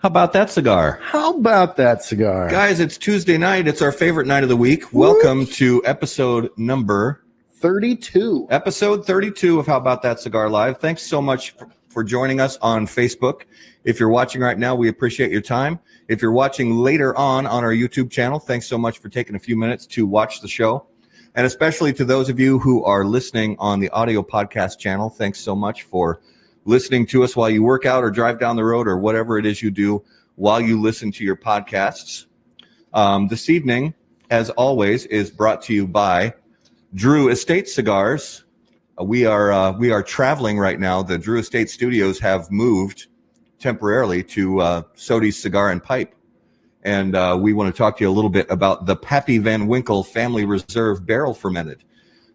How about that cigar? How about that cigar? Guys, it's Tuesday night. It's our favorite night of the week. Welcome to episode number 32. Episode 32 of How About That Cigar Live. Thanks so much for joining us on Facebook. If you're watching right now, we appreciate your time. If you're watching later on our YouTube channel, thanks so much for taking a few minutes to watch the show. And especially to those of you who are listening on the audio podcast channel, thanks so much for listening to us while you work out or drive down the road or whatever it is you do while you listen to your podcasts. This evening, as always, is brought to you by Drew Estate Cigars. We are traveling right now. The Drew Estate Studios have moved temporarily to Sodie's Cigar and Pipe. And we want to talk to you a little bit about the Pappy Van Winkle Family Reserve Barrel Fermented.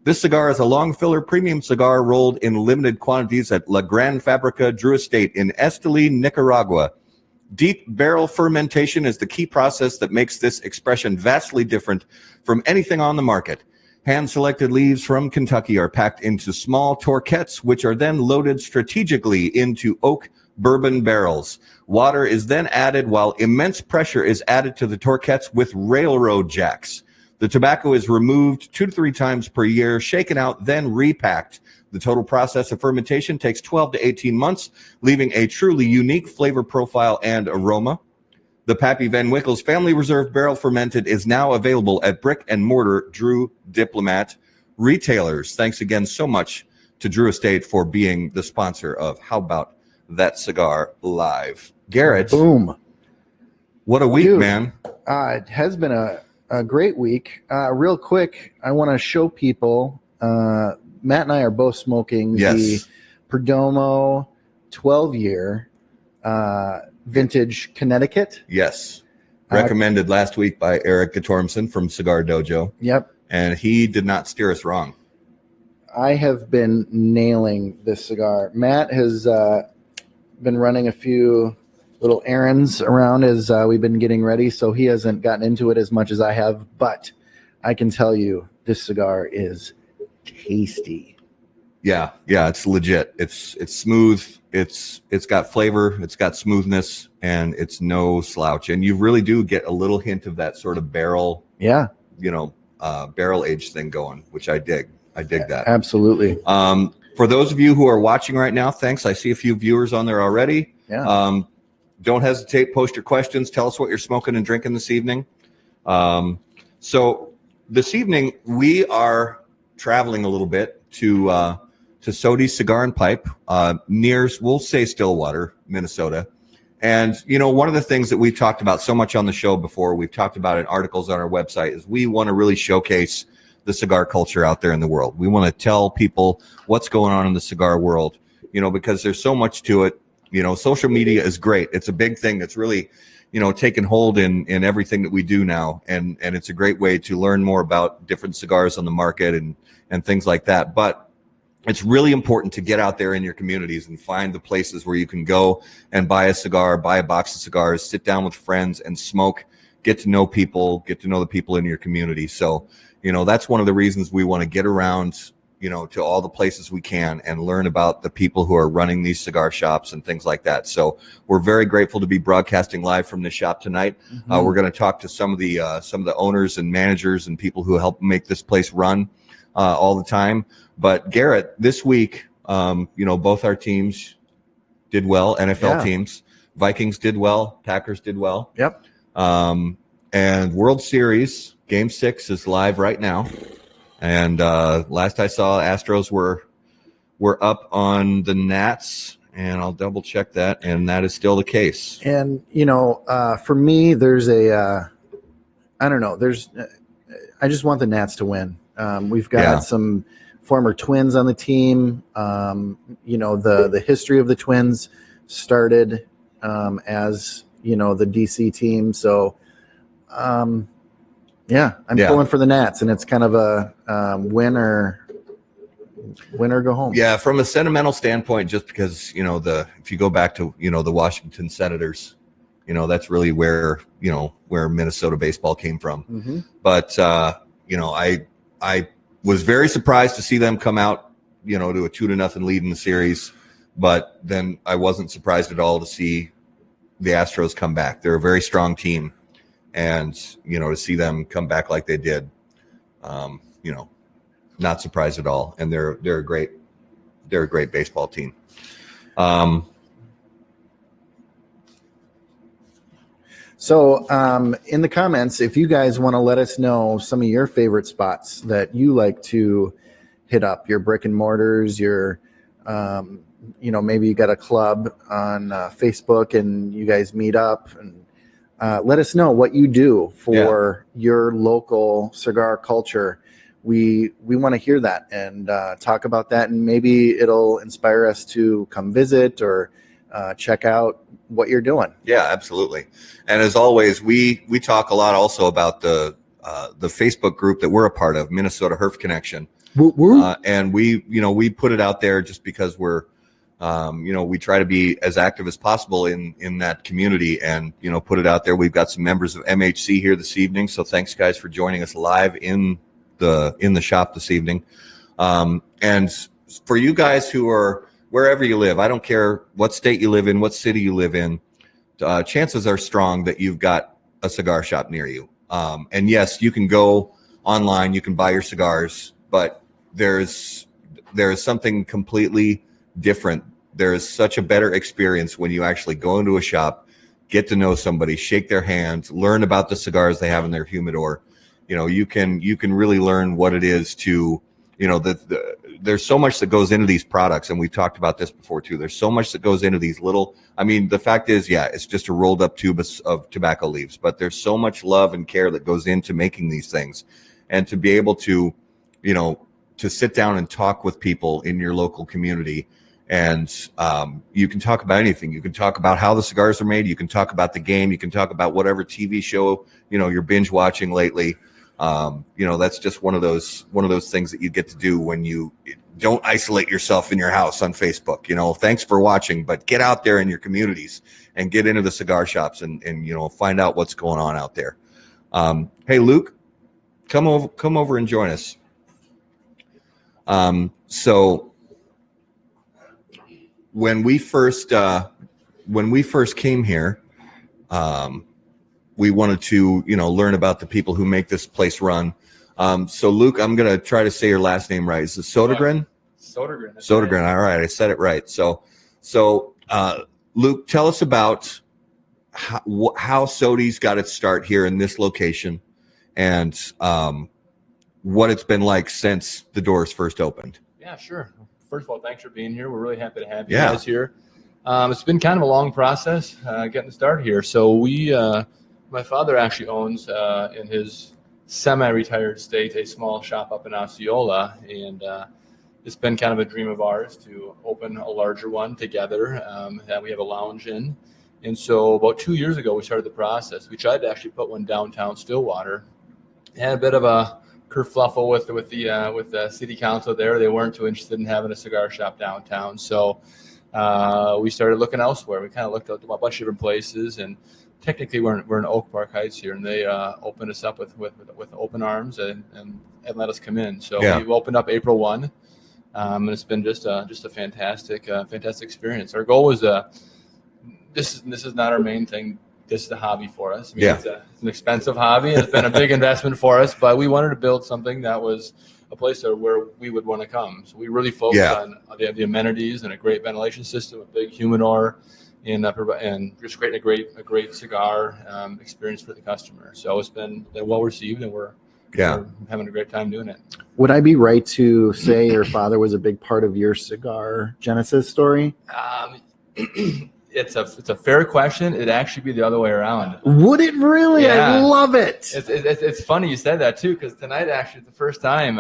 This cigar is a long filler premium cigar rolled in limited quantities at La Gran Fabrica Drew Estate in Esteli, Nicaragua. Deep barrel fermentation is the key process that makes this expression vastly different from anything on the market. Hand-selected leaves from Kentucky are packed into small torquettes, which are then loaded strategically into oak bourbon barrels. Water is then added while immense pressure is added to the torquettes with railroad jacks. The tobacco is removed 2 to 3 times per year, shaken out, then repacked. The total process of fermentation takes 12 to 18 months, leaving a truly unique flavor profile and aroma. The Pappy Van Winkle's Family Reserve Barrel Fermented is now available at brick and mortar Drew Diplomat retailers. Thanks again so much to Drew Estate for being the sponsor of How About That Cigar Live. Garrett. Boom. What a week, Dude, man. It has been a great week. Real quick, I want to show people, Matt and I are both smoking the Perdomo 12-year vintage Connecticut. Yes. Recommended last week by Eric Gatormson from Cigar Dojo. Yep. And he did not steer us wrong. I have been nailing this cigar. Matt has been running a few little errands around as we've been getting ready, so he hasn't gotten into it as much as I have, but I can tell you this cigar is tasty. Yeah, it's legit. It's smooth. It's got flavor. It's got smoothness, and it's no slouch. And you really do get a little hint of that sort of barrel, barrel aged thing going, which I dig. I dig that. Absolutely. For those of you who are watching right now, thanks. I see a few viewers on there already. Yeah. Don't hesitate. Post your questions. Tell us what you're smoking and drinking this evening. So this evening we are traveling a little bit to Sodie's Cigar and Pipe near, we'll say, Stillwater, Minnesota. And, one of the things that we've talked about so much on the show before, we've talked about in articles on our website, is we want to really showcase the cigar culture out there in the world. We want to tell people what's going on in the cigar world, because there's so much to it. Social media is great. It's a big thing that's really, taken hold in everything that we do now. And it's a great way to learn more about different cigars on the market and things like that. But it's really important to get out there in your communities and find the places where you can go and buy a cigar, buy a box of cigars, sit down with friends and smoke, get to know people, get to know the people in your community. So, that's one of the reasons we want to get around, to all the places we can and learn about the people who are running these cigar shops and things like that. So we're very grateful to be broadcasting live from this shop tonight. Mm-hmm. We're going to talk to some of the owners and managers and people who help make this place run all the time. But Garrett, this week, both our teams did well. NFL teams, Vikings did well, Packers did well. Yep. And World Series Game 6 is live right now. And last I saw, Astros were up on the Nats, and I'll double check that, and that is still the case. And for me, there's I just want the Nats to win. We've got some former Twins on the team. The history of the Twins started as the DC team, so. I'm pulling for the Nats, and it's kind of a win or go home. Yeah, from a sentimental standpoint, just because if you go back to the Washington Senators, that's really where Minnesota baseball came from. Mm-hmm. But I was very surprised to see them come out to a 2-0 lead in the series, but then I wasn't surprised at all to see the Astros come back. They're a very strong team, and to see them come back like they did, not surprised at all. And they're a great baseball team. So in the comments, if you guys want to let us know some of your favorite spots that you like to hit up, your brick and mortars, your, maybe you got a club on Facebook and you guys meet up, and let us know what you do for your local cigar culture. We want to hear that and talk about that, and maybe it'll inspire us to come visit or check out what you're doing. Yeah, absolutely. And as always, we talk a lot also about the Facebook group that we're a part of, Minnesota Herf Connection. And we put it out there just because we're, we try to be as active as possible in that community, and, put it out there. We've got some members of MHC here this evening. So thanks guys for joining us live in the shop this evening. And for you guys who are wherever you live, I don't care what state you live in, what city you live in, chances are strong that you've got a cigar shop near you. And yes, you can go online, you can buy your cigars, but there is something completely different. There is such a better experience when you actually go into a shop, get to know somebody, shake their hand, learn about the cigars they have in their humidor. You can really learn what it is to, there's so much that goes into these products, and we've talked about this before too. There's so much that goes into these little, the fact is, it's just a rolled up tube of tobacco leaves, but there's so much love and care that goes into making these things. And to be able to, to sit down and talk with people in your local community, and you can talk about anything. You can talk about how the cigars are made. You can talk about the game. You can talk about whatever TV show, you're binge watching lately. That's just one of those things that you get to do when you don't isolate yourself in your house on Facebook. Thanks for watching, but get out there in your communities and get into the cigar shops and find out what's going on out there. Hey, Luke, come over and join us. So when we first came here, we wanted to, learn about the people who make this place run. So Luke, I'm going to try to say your last name right. Is it Sodegren? Sodegren. Sodegren. All right. I said it right. So Luke, tell us about how Sodie's got its start here in this location, and what it's been like since the doors first opened. Yeah, sure. First of all, thanks for being here. We're really happy to have you guys here. It's been kind of a long process getting started here. So my father actually owns in his semi-retired state a small shop up in Osceola, and it's been kind of a dream of ours to open a larger one together that we have a lounge in. And so about 2 years ago, we started the process. We tried to actually put one downtown Stillwater. Had a bit of a kerfluffle with the city council there. They weren't too interested in having a cigar shop downtown. So we started looking elsewhere. We kind of looked at a bunch of different places, and technically we're in Oak Park Heights here, and they opened us up with open arms and let us come in. So we opened up April 1, and it's been just a fantastic experience. Our goal was this is not our main thing. This is a hobby for us. It's an expensive hobby. It's been a big investment for us, but we wanted to build something that was a place where we would want to come. So we really focused on the amenities and a great ventilation system, a big humidor, and just creating a great cigar experience for the customer. So it's been well received, and we're having a great time doing it. Would I be right to say your father was a big part of your cigar genesis story? It's a fair question. It'd actually be the other way around. Would it really? Yeah. I love it. It's funny you said that too, because tonight actually the first time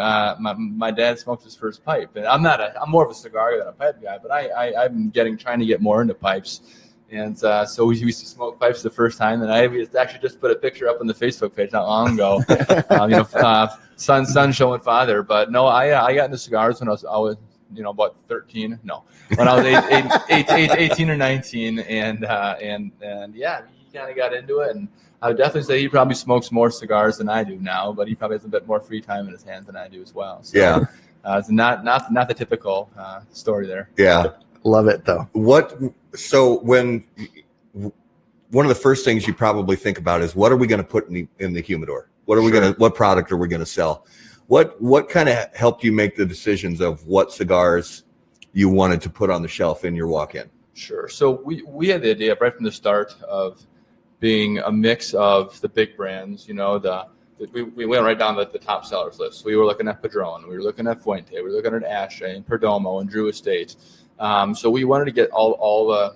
my dad smoked his first pipe, and I'm more of a cigar than a pipe guy, but I've been trying to get more into pipes, and so we used to smoke pipes the first time, and I actually just put a picture up on the Facebook page not long ago, son showing father. But no, I got into cigars when I was about 13. No, when I was 18 or 19, and he kind of got into it. And I would definitely say he probably smokes more cigars than I do now, but he probably has a bit more free time in his hands than I do as well. So, it's not the typical story there. Yeah, love it though. So when one of the first things you probably think about is what are we going to put in the humidor? What product are we going to sell? What kind of helped you make the decisions of what cigars you wanted to put on the shelf in your walk-in? Sure. So we had the idea right from the start of being a mix of the big brands. We went right down the top sellers list. We were looking at Padron, we were looking at Fuente, we were looking at Ashtray and Perdomo and Drew Estate. So we wanted to get all the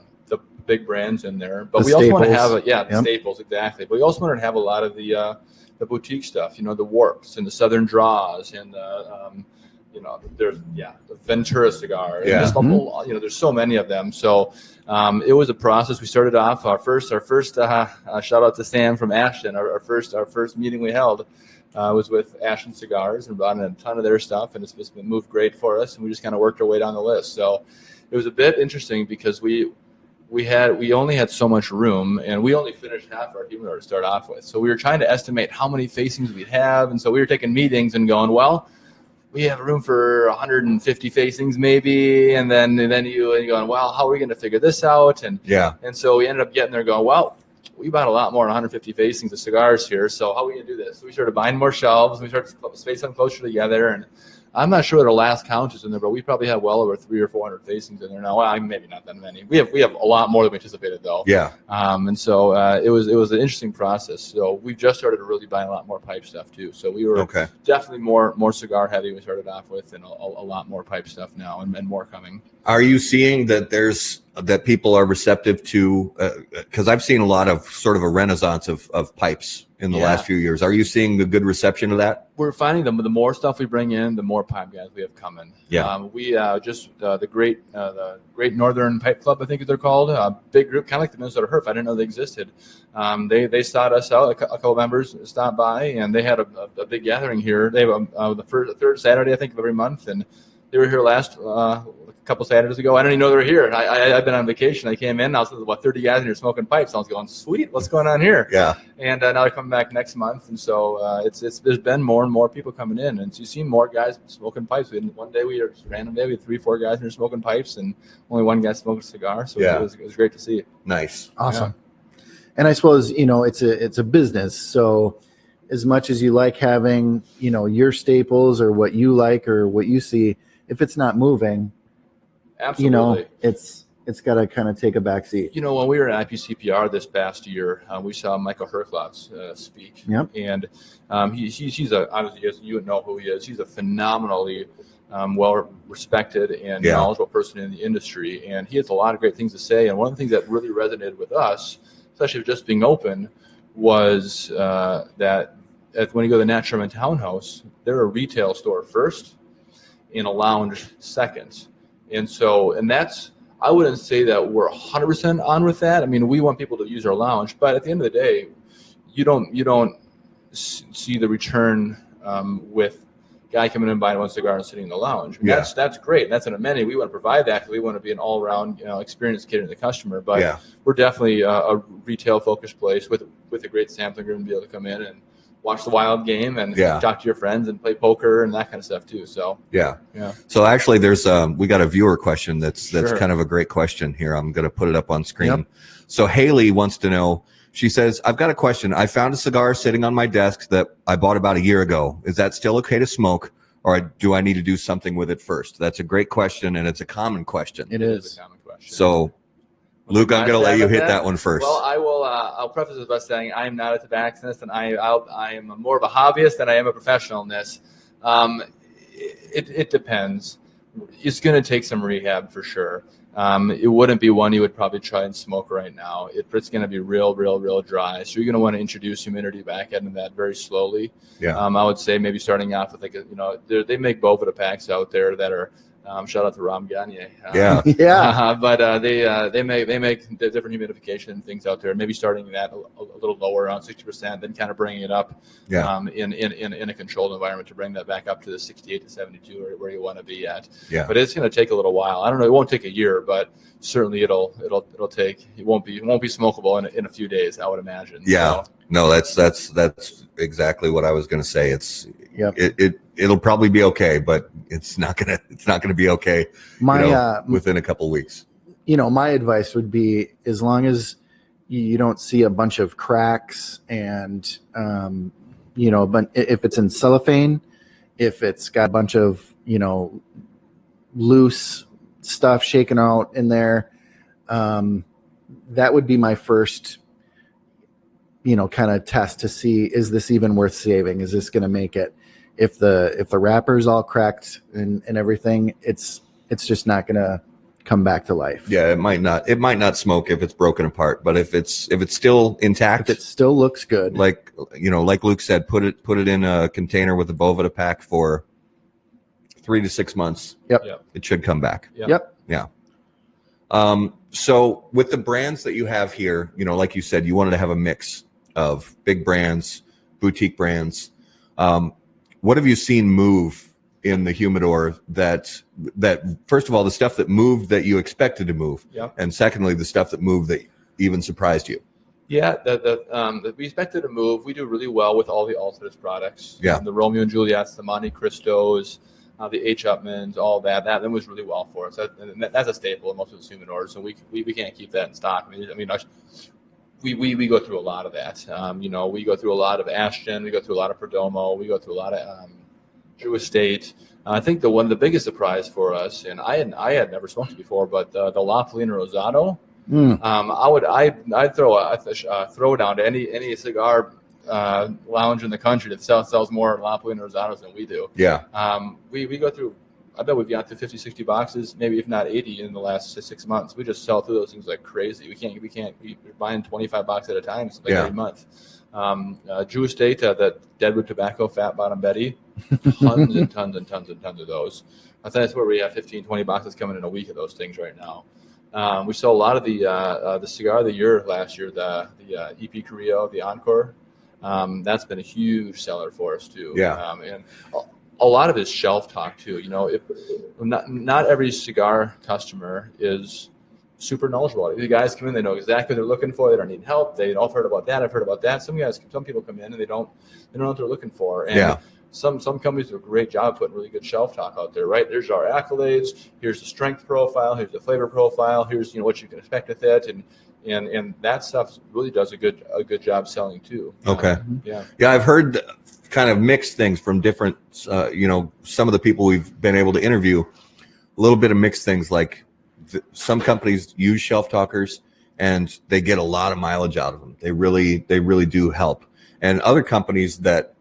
big brands in there, but we also want to have the staples, exactly. But we also wanted to have a lot of the boutique stuff, the Warps and the Southern Draws and the there's the Ventura cigar. And there's so many of them. So it was a process. We started off our first shout out to Sam from Ashton. Our first meeting we held was with Ashton Cigars and brought in a ton of their stuff, and it's been moved great for us. And we just kind of worked our way down the list. So it was a bit interesting because we only had so much room, and we only finished half our humidor to start off with. So we were trying to estimate how many facings we'd have, and so we were taking meetings and going, well, we have room for 150 facings maybe, and then you going, well, how are we going to figure this out? And so we ended up getting there going, well, we bought a lot more than 150 facings of cigars here, so how are we going to do this? So we started buying more shelves, we started spacing them closer together, and I'm not sure what our last count is in there, but we probably have well over 300 or 400 facings in there now. Well, maybe not that many. We have a lot more than we anticipated, though. Yeah. And so it was an interesting process. So we just started to really buy a lot more pipe stuff too. So we were definitely more cigar heavy. We started off with, and a lot more pipe stuff now, and more coming. Are you seeing that that people are receptive to? Because I've seen a lot of sort of a renaissance of pipes in the last few years. Are you seeing a good reception to that? We're finding the more stuff we bring in, the more pipe guys we have coming. Yeah. We just the Great Northern Pipe Club, I think they're called, a big group, kind of like the Minnesota Herf. I didn't know they existed. They sought us out. A couple of members stopped by, and they had a big gathering here. They have the third Saturday, I think, of every month, and they were here last a couple Saturdays ago. I didn't even know they were here. I've been on vacation. I came in. I was about 30 guys in here smoking pipes. I was going, sweet, what's going on here? Yeah. And now they're coming back next month, and so there's been more and more people coming in, and so you see more guys smoking pipes. One day we had 3-4 guys in here smoking pipes, and only one guy smoking a cigar. So it was great to see. Nice, awesome. Yeah. And I suppose it's a business, so as much as you like having your staples or what you like or what you see, if it's not moving, absolutely, it's got to kind of take a back seat. When we were at IPCPR this past year, we saw Michael Herklotz speak. Yep. And he's obviously, you would know who he is. He's a phenomenally well-respected and knowledgeable person in the industry, and he has a lot of great things to say. And one of the things that really resonated with us, especially with just being open, was that when you go to the Nat Sherman Townhouse, they're a retail store first and a lounge second. And that's, I wouldn't say that we're 100% on with that. I mean, we want people to use our lounge, but at the end of the day, you don't see the return with guy coming in and buying one cigar and sitting in the lounge. I mean, that's great. That's an amenity. We want to provide that because we want to be an all-around experience catering to the customer. But we're definitely a retail-focused place with a great sampling room to be able to come in and watch the Wild game and talk to your friends and play poker and that kind of stuff too. So So actually, there's we got a viewer question that's kind of a great question here. I'm going to put it up on screen. Yep. So Haley wants to know. She says, "I've got a question. I found a cigar sitting on my desk that I bought about a year ago. Is that still okay to smoke, or do I need to do something with it first?" That's a great question, and it's a common question. It is a common question. So, Luke, I'm going to let you hit that one first. Well, I will. I'll preface this by saying I am not a tobacconist, and I am more of a hobbyist than I am a professional in this. It depends. It's going to take some rehab for sure. It wouldn't be one you would probably try and smoke right now. It's going to be real dry. So you're going to want to introduce humidity back into that very slowly. Yeah. I would say maybe starting off with they make Bovita packs out there that are. Shout out to Ram Gagne. But they make the different humidification things out there. Maybe starting that a little lower, around 60%, then kind of bringing it up in a controlled environment to bring that back up to the 68 to 72 where you want to be at. Yeah. But it's going to take a little while. I don't know. It won't take a year, but certainly it'll take. It won't be smokable in a few days, I would imagine. Yeah. So. No, that's exactly what I was going to say. It'll probably be okay, but it's not gonna be okay. Within a couple of weeks. My advice would be, as long as you don't see a bunch of cracks and, you know, but if it's in cellophane, if it's got a bunch of, you know, loose stuff shaken out in there, that would be my first, you know, kind of test to see, is this even worth saving? Is this going to make it? If the wrapper's all cracked and everything, it's just not going to come back to life. Yeah, it might not smoke if it's broken apart, but if it's still intact, if it still looks good, like, you know, like Luke said, put it in a container with a Bovita pack for 3 to 6 months. Yep. It should come back. Yep. Yeah. So with the brands that you have here, you know, like you said, you wanted to have a mix of big brands, boutique brands. What have you seen move in the humidor that first of all, the stuff that moved that you expected to move, and secondly, the stuff that moved that even surprised you? Yeah, that we expected to move. We do really well with all the Altus products. Yeah. The Romeo and Juliets, the Monte Cristos, the H. Upmans, all that. That was really well for us. That's a staple in most of the humidors, so we can't keep that in stock. I mean, we go through a lot of that. You know, we go through a lot of Ashton. We go through a lot of Perdomo. We go through a lot of Drew Estate. I think the biggest surprise for us, and I had never smoked it before, but the La Polina Rosado. I'd throw a throwdown to any cigar lounge in the country that sells more La Polina Rosados than we do. Yeah. We go through. I bet we've got to 50, 60 boxes, maybe if not 80 in the last 6 months. We just sell through those things like crazy. We're buying 25 boxes at a time. It's like every month. Drew Estate, that Deadwood Tobacco Fat Bottom Betty, tons and tons and tons and tons of those. I think that's where we have 15, 20 boxes coming in a week of those things right now. We saw a lot of the Cigar of the Year last year, the EP Carrillo, the Encore. That's been a huge seller for us too. Yeah. And a lot of it is shelf talk too. You know, if not every cigar customer is super knowledgeable. The guys come in, they know exactly what they're looking for. They don't need help. They all heard about that. I've heard about that. Some people come in and they don't know what they're looking for. And some companies do a great job putting really good shelf talk out there, right? There's our accolades. Here's the strength profile. Here's the flavor profile. Here's, you know, what you can expect with it. And that stuff really does a good job selling too. Okay. Yeah. I've heard kind of mixed things from different, you know, some of the people we've been able to interview, a little bit of mixed things, like some companies use shelf talkers and they get a lot of mileage out of them. They really do help. And other companies that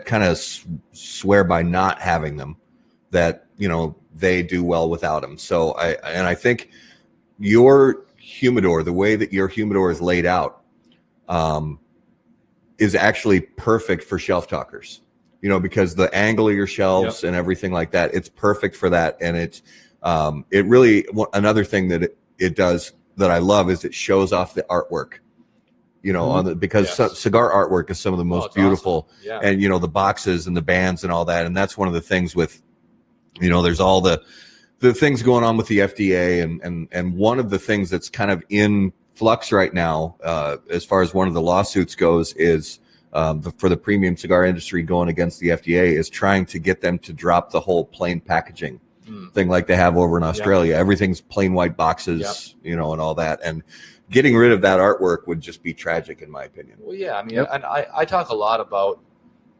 kind of swear by not having them, that, you know, they do well without them. So I think your humidor, the way that your humidor is laid out, is actually perfect for shelf talkers, you know, because the angle of your shelves and everything like that, it's perfect for that. And it really, another thing that it does that I love is it shows off the artwork, you know, because cigar artwork is some of the most beautiful, awesome. and, you know, the boxes and the bands and all that. And that's one of the things with, you know, there's all the things going on with the FDA, and one of the things that's kind of in flux right now, as far as one of the lawsuits goes, is for the premium cigar industry going against the FDA, is trying to get them to drop the whole plain packaging thing like they have over in Australia. Everything's plain white boxes, you know, and all that. And getting rid of that artwork would just be tragic, in my opinion. Well, yeah, I mean, and I talk a lot about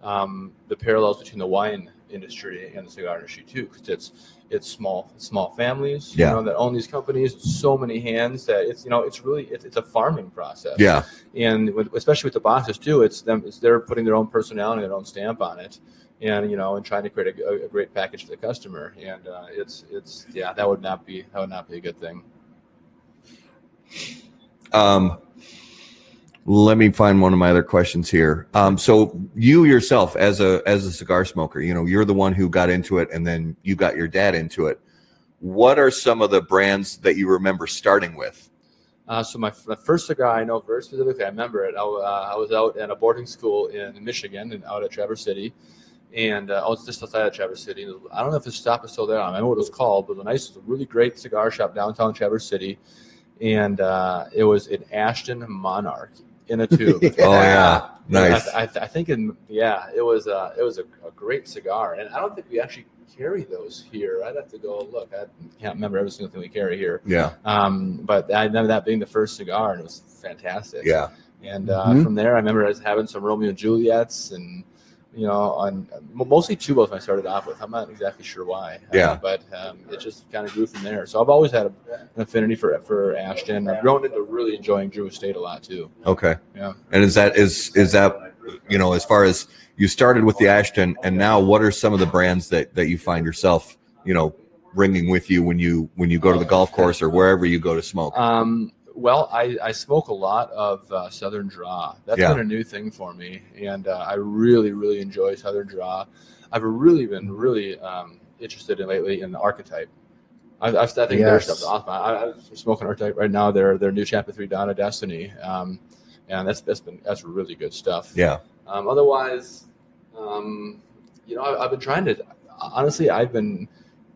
the parallels between the wine industry and the cigar industry too, because it's small families, you know, that own these companies. So many hands that it's, you know, it's really it's a farming process. Yeah, and especially with the boxes too, it's they're putting their own personality, their own stamp on it, and, you know, and trying to create a great package for the customer. And it's that would not be a good thing. Let me find one of my other questions here. So you yourself, as a cigar smoker, you know, you're the one who got into it, and then you got your dad into it. What are some of the brands that you remember starting with? So my first cigar, I know very specifically, I remember it. I was out at a boarding school in Michigan, and out at Traverse City. And I was just outside of Traverse City. I don't know if the shop is still there. I don't know what it was called, but it was a really great cigar shop downtown Traverse City. And it was an Ashton Monarch. in a tube. Oh yeah, nice. I think it was a great cigar, and I don't think we actually carry those here. I'd have to go look. I can't remember every single thing we carry here. Yeah. But I remember that being the first cigar, and it was fantastic. Yeah. And from there, I remember us having some Romeo and Juliets, and on mostly tubos I started off with. I'm not exactly sure why. Yeah. But it just kind of grew from there. So I've always had an affinity for Ashton. I've grown into really enjoying Drew Estate a lot too. Okay. Yeah. And is that as far as you started with the Ashton, and now what are some of the brands that you find yourself bringing with you when you go to the golf course or wherever you go to smoke? Well, I smoke a lot of Southern Draw. That's been a new thing for me, and I really, really enjoy Southern Draw. I've really been interested in lately in the Archetype. I think their stuff's awesome. I'm smoking Archetype right now. Their new Chapter 3 Dawn of Destiny, and that's really good stuff. Yeah. Otherwise, I've been trying to. Honestly,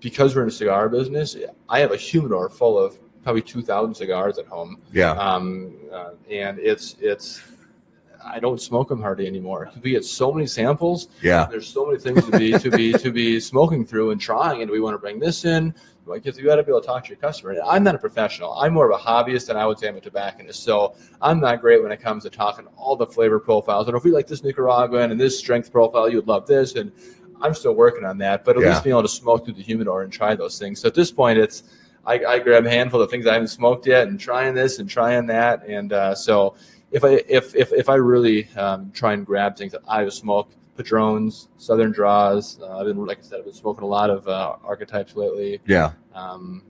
because we're in the cigar business. I have a humidor full of probably 2,000 cigars at home. Yeah. And it's I don't smoke them hardly anymore. We get so many samples. Yeah. There's so many things to be smoking through and trying. And do we want to bring this in? Because you got to be able to talk to your customer. And I'm not a professional. I'm more of a hobbyist, and I would say I'm a tobacconist. So I'm not great when it comes to talking all the flavor profiles. And if we like this Nicaraguan and this strength profile, you would love this. And I'm still working on that. But at least being able to smoke through the humidor and try those things. So at this point, it's I grab a handful of things I haven't smoked yet and trying this and trying that. And so if I really try and grab things that I smoke, Padrones, Southern Draws. I've been smoking a lot of Archetypes lately. Yeah. Some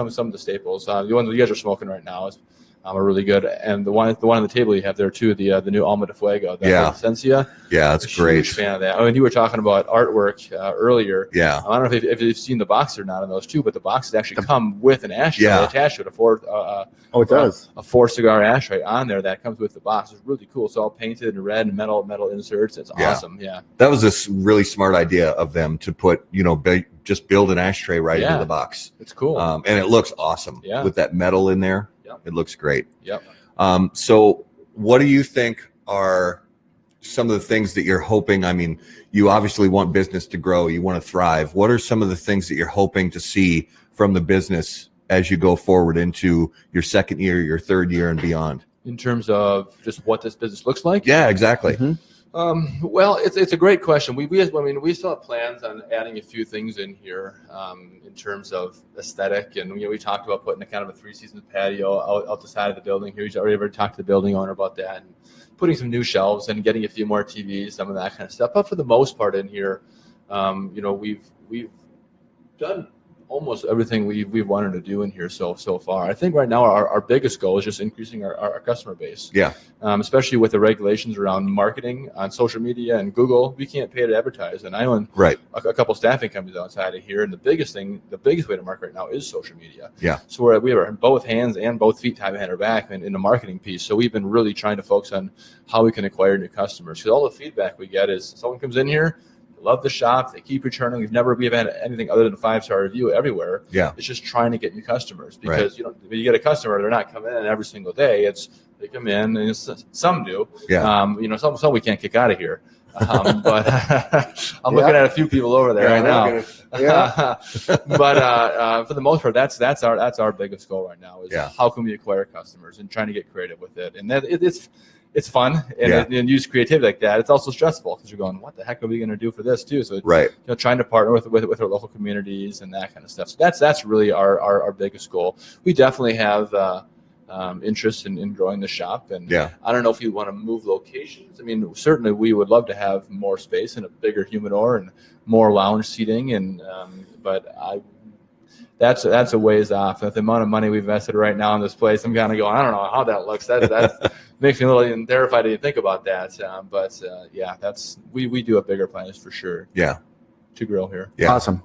of the staples. The ones that you guys are smoking right now are really good. And the one on the table you have there too, the new Alma de Fuego, the Esencia. Yeah, that's great. Huge fan of that. Oh, and you were talking about artwork earlier. Yeah. I don't know if you've seen the box or not on those two, but the boxes actually come with an ashtray attached to it. It does. A 4-cigar ashtray on there that comes with the box. It's really cool. It's all painted in red and metal inserts. It's awesome. Yeah. That was a really smart idea of them to put, just build an ashtray right into the box. It's cool. And it looks awesome with that metal in there. It looks great. Yep. So what do you think are some of the things that you're hoping? I mean, you obviously want business to grow. You want to thrive. What are some of the things that you're hoping to see from the business as you go forward into your second year, your third year, and beyond? In terms of just what this business looks like? Yeah, exactly. Mm-hmm. Well, it's a great question. We still have plans on adding a few things in here in terms of aesthetic, and we talked about putting a kind of a 3-season patio out the side of the building here. We've already talked to the building owner about that, and putting some new shelves and getting a few more TVs, some of that kind of stuff. But for the most part in here, we've done almost everything we've wanted to do in here so far. I think right now our biggest goal is just increasing our customer base. Yeah. Especially with the regulations around marketing on social media and Google, we can't pay to advertise. And I own a couple staffing companies outside of here, and the biggest way to market right now is social media. Yeah. So we have both hands and both feet tied behind our back in the marketing piece. So we've been really trying to focus on how we can acquire new customers. Because all the feedback we get is someone comes in here, love the shop, they keep returning. We've had anything other than a 5-star review everywhere. Yeah. It's just trying to get new customers because when you get a customer, they're not coming in every single day. They come in, and some do. Yeah. Some we can't kick out of here. But I'm looking at a few people over there right now. But for the most part, that's our biggest goal right now is how can we acquire customers and trying to get creative with it. And that it's fun and use creativity like that. It's also stressful because you're going, what the heck are we going to do for this too? So trying to partner with our local communities and that kind of stuff. So that's really our biggest goal. We definitely have interest in growing the shop, and I don't know if you want to move locations. I mean, certainly we would love to have more space and a bigger humidor and more lounge seating, and but that's a ways off. With the amount of money we've invested right now in this place, I'm kind of going, I don't know how that looks. That makes me a little terrified to think about that. But we do have bigger plans for sure. Yeah, to grow here. Yeah. Awesome.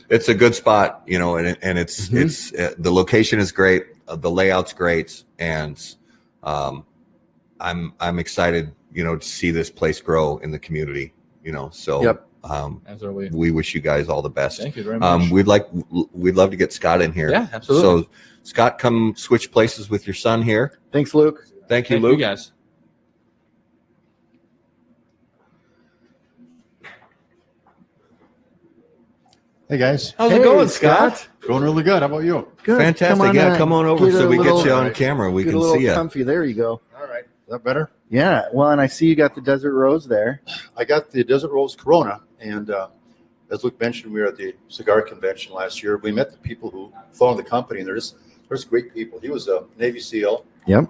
It's a good spot, and it's the location is great, the layout's great, and I'm excited, to see this place grow in the community. So. Yep. We wish you guys all the best. Thank you very much. We'd love to get Scott in here. Yeah, absolutely. So Scott, come switch places with your son here. Thanks, Luke. Thank you, Luke. You guys. Hey guys. How's Hey, it going, Scott? Scott? Going really good. How about you? Good. Fantastic. Come on over get so a we little- get you on camera. We get can a little see you. comfy. There you go. All right. Is that better? Yeah. Well, and I see you got the Desert Rose there. I got the Desert Rose Corona, and as Luke mentioned, we were at the cigar convention last year. We met the people who founded the company, and they're just great people. He was a Navy SEAL. Yep.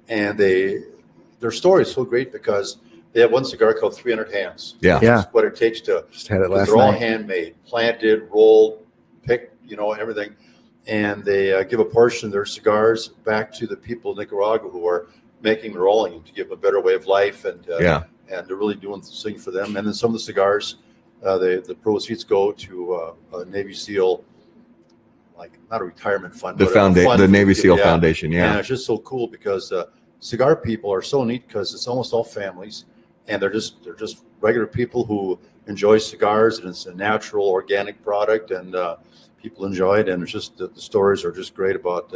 And their story is so great because they have one cigar called 300 Hands. Yeah. Yeah. What it takes to. Just had it last They're all night. handmade, planted, rolled, picked, everything. And they give a portion of their cigars back to the people in Nicaragua who are making and rolling them to give them a better way of life. And and they're really doing this thing for them. And then some of the cigars, the proceeds go to a Navy SEAL, like not a retirement fund, The but a foundation, fund the for Navy people. SEAL Yeah. Foundation. Yeah. And it's just so cool because cigar people are so neat because it's almost all families, and they're just regular people who enjoy cigars, and it's a natural, organic product, and people enjoy it. And it's just the stories are just great about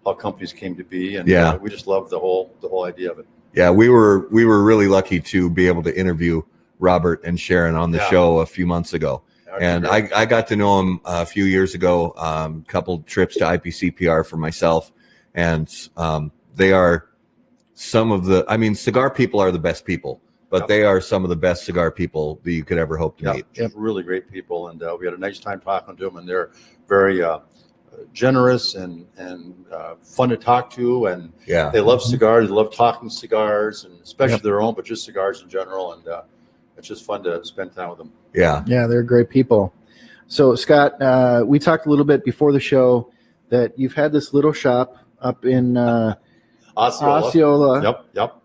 how companies came to be, and we just love the whole idea of it. Yeah, we were really lucky to be able to interview Robert and Sharon on the show a few months ago. And I got to know him a few years ago, couple trips to IPCPR for myself. And they are some of cigar people are the best people, but they are some of the best cigar people that you could ever hope to meet. Yep. Really great people. And we had a nice time talking to them, and they're very generous and fun to talk to. And they love cigars. They love talking cigars, and especially their own, but just cigars in general. And it's just fun to spend time with them. Yeah, they're great people. So, Scott, we talked a little bit before the show that you've had this little shop up in Osceola. Yep.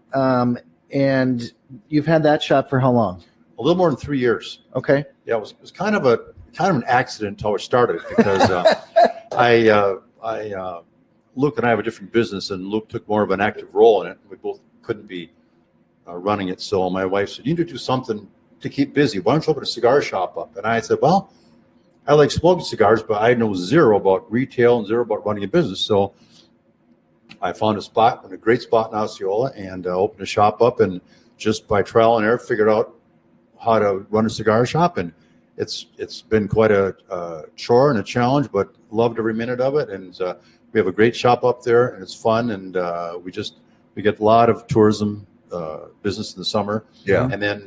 And you've had that shop for how long? A little more than 3 years. Okay. Yeah, it was kind of an accident how it started because Luke and I have a different business, and Luke took more of an active role in it. We both couldn't be running it. So my wife said, "You need to do something to keep busy. Why don't you open a cigar shop up?" And I said, "Well, I like smoking cigars, but I know zero about retail and zero about running a business." So I found a great spot in Osceola, and opened a shop up, and just by trial and error figured out how to run a cigar shop. And it's been quite a chore and a challenge, but loved every minute of it. And we have a great shop up there, and it's fun. And we get a lot of tourism business in the summer. Yeah. And then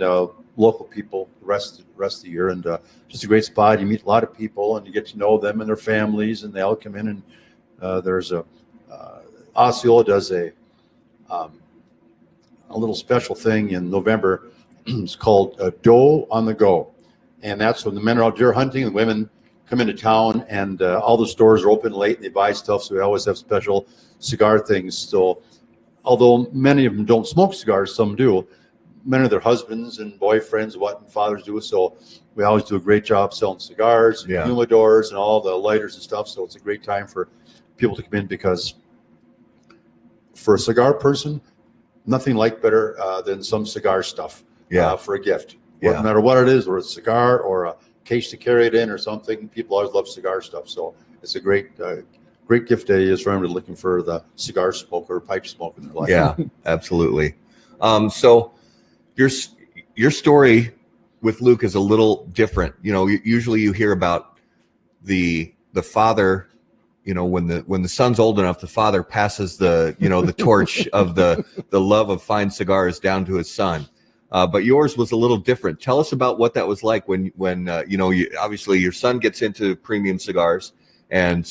local people the rest of the year. And just a great spot. You meet a lot of people, and you get to know them and their families, and they all come in. And there's Osceola does a little special thing in November. It's called Doe on the Go. And that's when the men are out deer hunting, and the women come into town, and all the stores are open late, and they buy stuff. So we always have special cigar things. So although many of them don't smoke cigars, some do. Many of their husbands and boyfriends, and fathers do. So we always do a great job selling cigars, and humidors, and all the lighters and stuff. So it's a great time for people to come in, because for a cigar person, nothing like better than some cigar stuff for a gift. No matter what it is, or a cigar or a case to carry it in or something, people always love cigar stuff. So it's a great gift to use for anybody looking for the cigar smoker, pipe smoker in their life. Yeah, absolutely. So your story with Luke is a little different. Usually you hear about the father. When the son's old enough, the father passes the torch of the love of fine cigars down to his son. But yours was a little different. Tell us about what that was like when obviously your son gets into premium cigars, and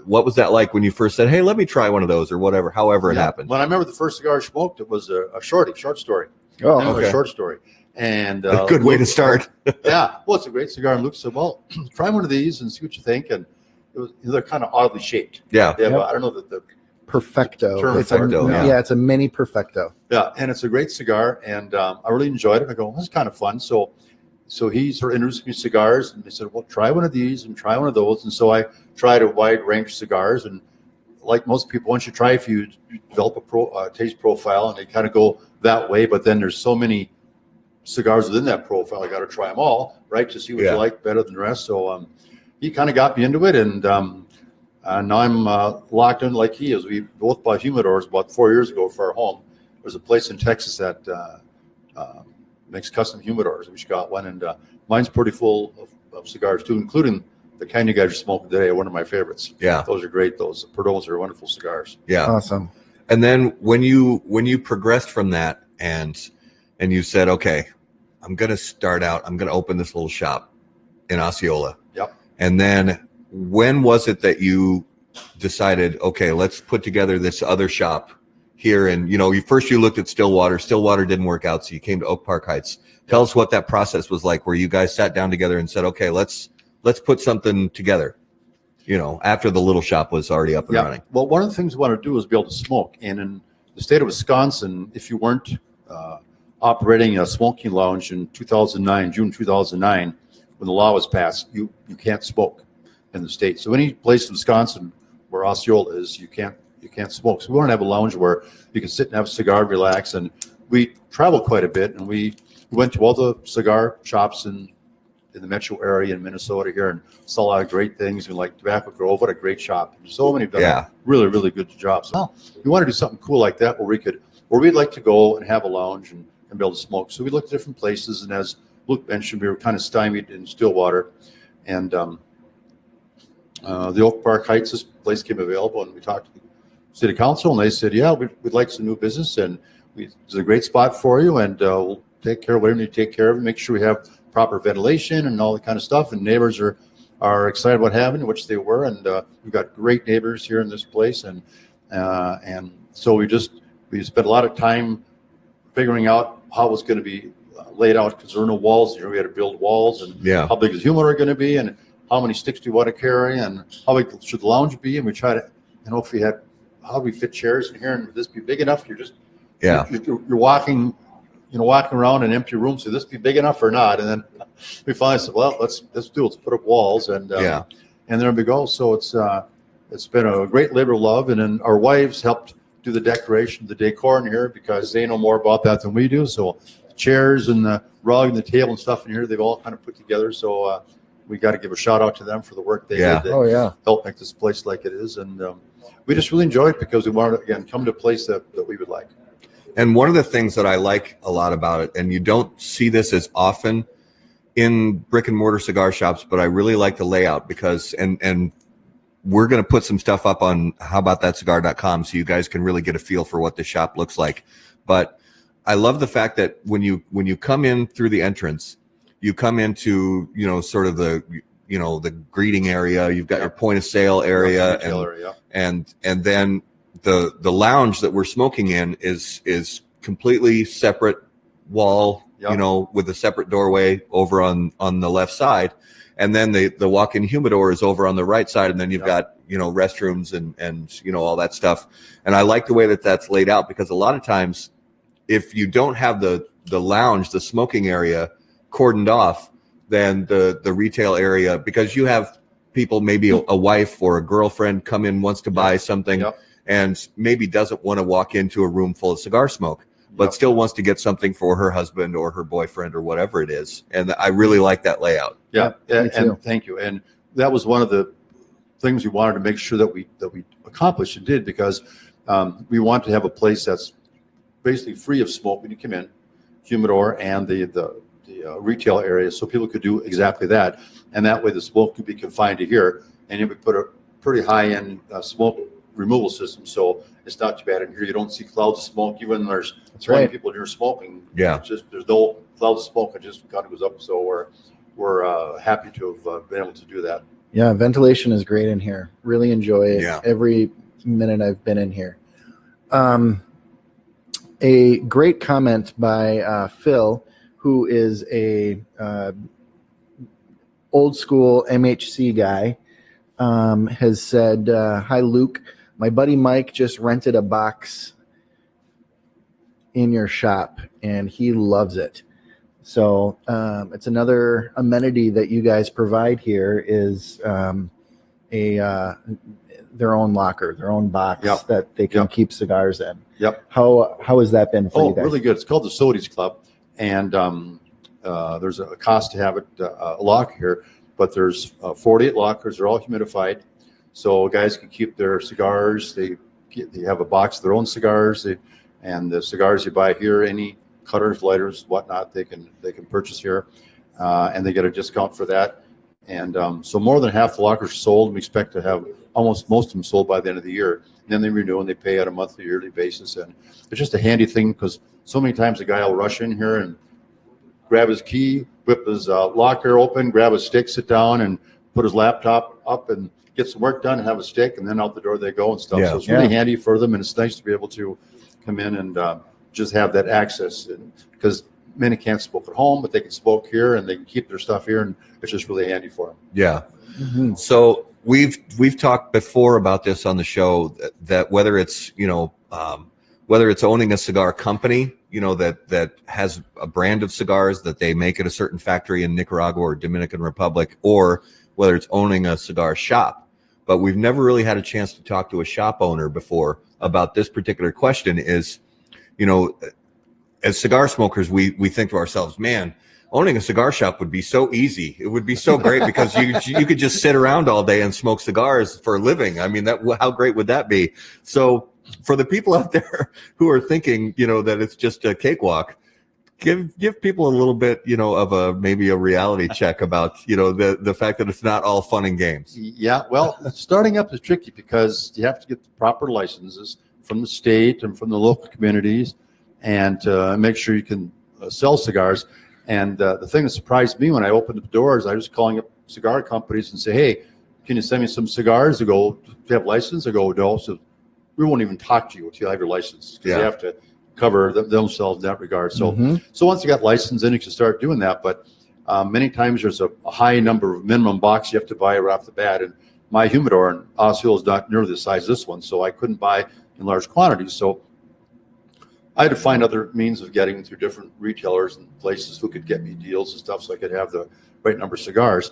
what was that like when you first said, "Hey, let me try one of those," or whatever, however it happened. When I remember the first cigar I smoked, it was a short story. Oh, okay. A short story. And a good way to start. Well, it's a great cigar. And Luke said, "Well, try one of these and see what you think." And they're kind of oddly shaped. Yeah. They have I don't know that the Perfecto. Perfecto, It's a mini Perfecto. Yeah, and it's a great cigar, and I really enjoyed it. I go, "This is kind of fun." So he sort of introduced me to cigars, and they said, "Well, try one of these and try one of those." And so I tried a wide range of cigars, and like most people, once you try, if you develop a taste profile, and they kind of go that way. But then there's so many cigars within that profile, I got to try them all, right, to see what you like better than the rest. So he kind of got me into it, and now I'm locked in like he is. We both bought humidors about 4 years ago for our home. There's a place in Texas that makes custom humidors. We just got one, and mine's pretty full of cigars too, including the kind you guys are smoking today. One of my favorites. Yeah. Those are great. Those Perdones are wonderful cigars. Yeah. Awesome. And then when you progressed from that and you said, okay, I'm going to open this little shop in Osceola. Yep. And then when was it that you decided, okay, let's put together this other shop here? And, you looked at Stillwater. Stillwater didn't work out, so you came to Oak Park Heights. Tell us what that process was like, where you guys sat down together and said, okay, let's put something together, after the little shop was already up and running. Well, one of the things we want to do is be able to smoke. And in the state of Wisconsin, if you weren't operating a smoking lounge in June 2009, when the law was passed, you can't smoke in the state. So any place in Wisconsin where Osceola is, you can't smoke. So we want to have a lounge where you can sit and have a cigar, relax. And we travel quite a bit, and we went to all the cigar shops in the metro area in Minnesota here and saw a lot of great things. And like Tobacco Grove, what a great shop. So many have done a really, really good jobs. So we want to do something cool like that where we'd like to go and have a lounge and be able to smoke. So we looked at different places, and as Luke mentioned, we were kind of stymied in Stillwater, and the Oak Park Heights, this place came available, and we talked to the city council, and they said, yeah, we'd like some new business, and it's a great spot for you, and we'll take care of whatever you need to take care of, and make sure we have proper ventilation and all that kind of stuff. And neighbors are excited about having it, which they were, and we've got great neighbors here in this place, and so we spent a lot of time figuring out how it was going to be laid out, because there were no walls. We had to build walls, and how big is the humidor going to be, and how many sticks do you want to carry, and how big should the lounge be? And we try to, if we had, how do we fit chairs in here, and would this be big enough? You're walking around an empty room. So this be big enough or not? And then we finally said, well, let's do it. Let's put up walls, and there we go. So it's been a great labor of love, and then our wives helped do the decoration, the decor in here, because they know more about that than we do. So the chairs and the rug and the table and stuff in here, they've all kind of put together. So we got to give a shout out to them for the work they did to help make this place like it is. And we just really enjoy it because we wanted to, again, come to a place that we would like. And one of the things that I like a lot about it, and you don't see this as often in brick and mortar cigar shops, but I really like the layout because, and we're going to put some stuff up on howaboutthatcigar.com so you guys can really get a feel for what the shop looks like. But I love the fact that when you come in through the entrance, you come into, sort of the greeting area. You've got your point of sale area, and then the lounge that we're smoking in is completely separate wall, with a separate doorway over on the left side. And then the walk-in humidor is over on the right side, and then you've got restrooms and all that stuff. And I like the way that that's laid out, because a lot of times, if you don't have the lounge, the smoking area cordoned off, then the retail area, because you have people, maybe a wife or a girlfriend come in, wants to buy something, and maybe doesn't want to walk into a room full of cigar smoke, but still wants to get something for her husband or her boyfriend or whatever it is. And I really like that layout. Yeah, and thank you. And that was one of the things we wanted to make sure that we accomplished and did, because we want to have a place that's basically free of smoke when you come in, humidor and the retail area, so people could do exactly that. And that way the smoke could be confined to here, and then we put a pretty high-end smoke removal system, so it's not too bad in here. You don't see clouds of smoke, even when there's 20 people near smoking. It's just, there's no clouds of smoke. It just kind of goes up. So we're happy to have been able to do that. Yeah, ventilation is great in here. Really enjoy it every minute I've been in here. A great comment by Phil, who is a old school MHC guy, has said, hi, Luke. My buddy Mike just rented a box in your shop, and he loves it. So it's another amenity that you guys provide here is their own locker, their own box that they can keep cigars in. How has that been for you guys? Really good. It's called the Sodies Club, and there's a cost to have it a locker here, but there's 48 lockers. They're all humidified, so guys can keep their cigars. They have a box of their own cigars, and the cigars you buy here, any cutters, lighters, whatnot, they can purchase here, and they get a discount for that. And so more than half the lockers are sold. We expect to have almost most of them sold by the end of the year. And then they renew and they pay on a monthly, yearly basis. And it's just a handy thing because so many times a guy will rush in here and grab his key, whip his locker open, grab a stick, sit down, and put his laptop up and get some work done, have a stick, and then out the door they go and stuff. So it's really handy for them, and it's nice to be able to come in and just have that access. Because many can't smoke at home, but they can smoke here and they can keep their stuff here, and it's just really handy for them. Yeah. Mm-hmm. So we've talked before about this on the show that whether it's whether it's owning a cigar company, that has a brand of cigars that they make at a certain factory in Nicaragua or Dominican Republic, or whether it's owning a cigar shop. But we've never really had a chance to talk to a shop owner before about this particular question is, as cigar smokers, we think to ourselves, man, owning a cigar shop would be so easy. It would be so great because you could just sit around all day and smoke cigars for a living. I mean, how great would that be? So for the people out there who are thinking, that it's just a cakewalk, give people a little bit, of maybe a reality check about, the fact that it's not all fun and games. Yeah, well, starting up is tricky because you have to get the proper licenses from the state and from the local communities, and make sure you can sell cigars. And the thing that surprised me when I opened the doors, I was calling up cigar companies and say, hey, can you send me some cigars? They go, do you have a license? I go, no. So we won't even talk to you until you have your license, because they have to cover themselves in that regard. So so once you got licensed, then you can start doing that. But many times there's a high number of minimum box you have to buy right off the bat. And my humidor in Osceola is not nearly the size of this one, so I couldn't buy in large quantities. So I had to find other means of getting through different retailers and places who could get me deals and stuff so I could have the right number of cigars.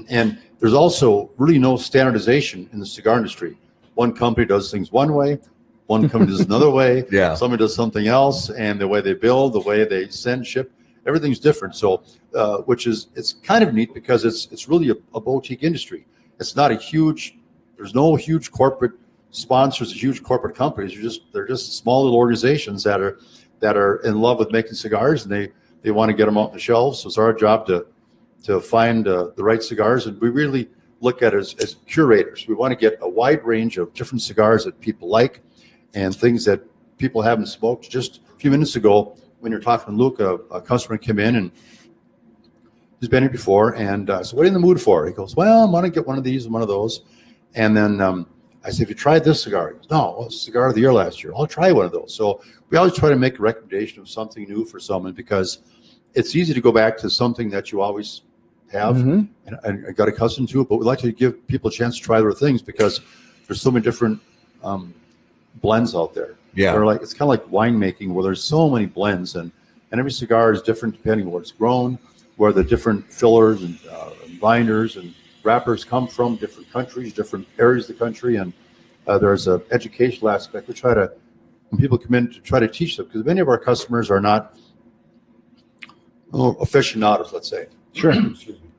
And there's also really no standardization in the cigar industry. One company does things one way, one company does another way, somebody does something else, and the way they build, the way they send, ship, everything's different. So, it's kind of neat because it's really a boutique industry. It's not there's no huge corporate sponsors, huge corporate companies. They're just small little organizations that are in love with making cigars, and they want to get them out on the shelves. So it's our job to find the right cigars, and we really look at it as curators. We want to get a wide range of different cigars that people like and things that people haven't smoked. Just a few minutes ago, when you're talking to Luke, a customer came in and he's been here before, and I said, what are you in the mood for? He goes, well, I want to get one of these and one of those. And then I said, have you tried this cigar? He goes, no, well, it's cigar of the year last year. I'll try one of those. So we always try to make a recommendation of something new for someone, because it's easy to go back to something that you always have and got accustomed to it. But we like to give people a chance to try other things because there's so many different blends out there. Yeah. It's kind of like winemaking, where there's so many blends, and every cigar is different depending on where it's grown, where the different fillers and binders and wrappers come from, different countries, different areas of the country. And there's an educational aspect. We try to, when people come in, to try to teach them, because many of our customers are not aficionados, let's say. Sure. Excuse me.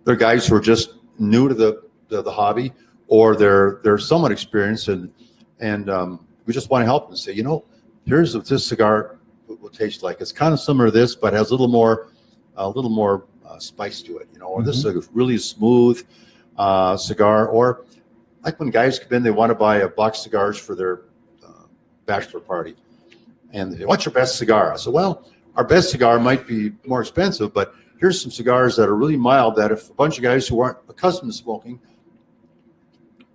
They're guys who are just new to the hobby, or they're somewhat experienced, and we just want to help them say, here's what this cigar will taste like. It's kind of similar to this, but has a little more spice to it, or this is a really smooth cigar. Or like when guys come in, they want to buy a box of cigars for their bachelor party, and they say, what's your best cigar? I said, well, our best cigar might be more expensive, but here's some cigars that are really mild, that if a bunch of guys who aren't accustomed to smoking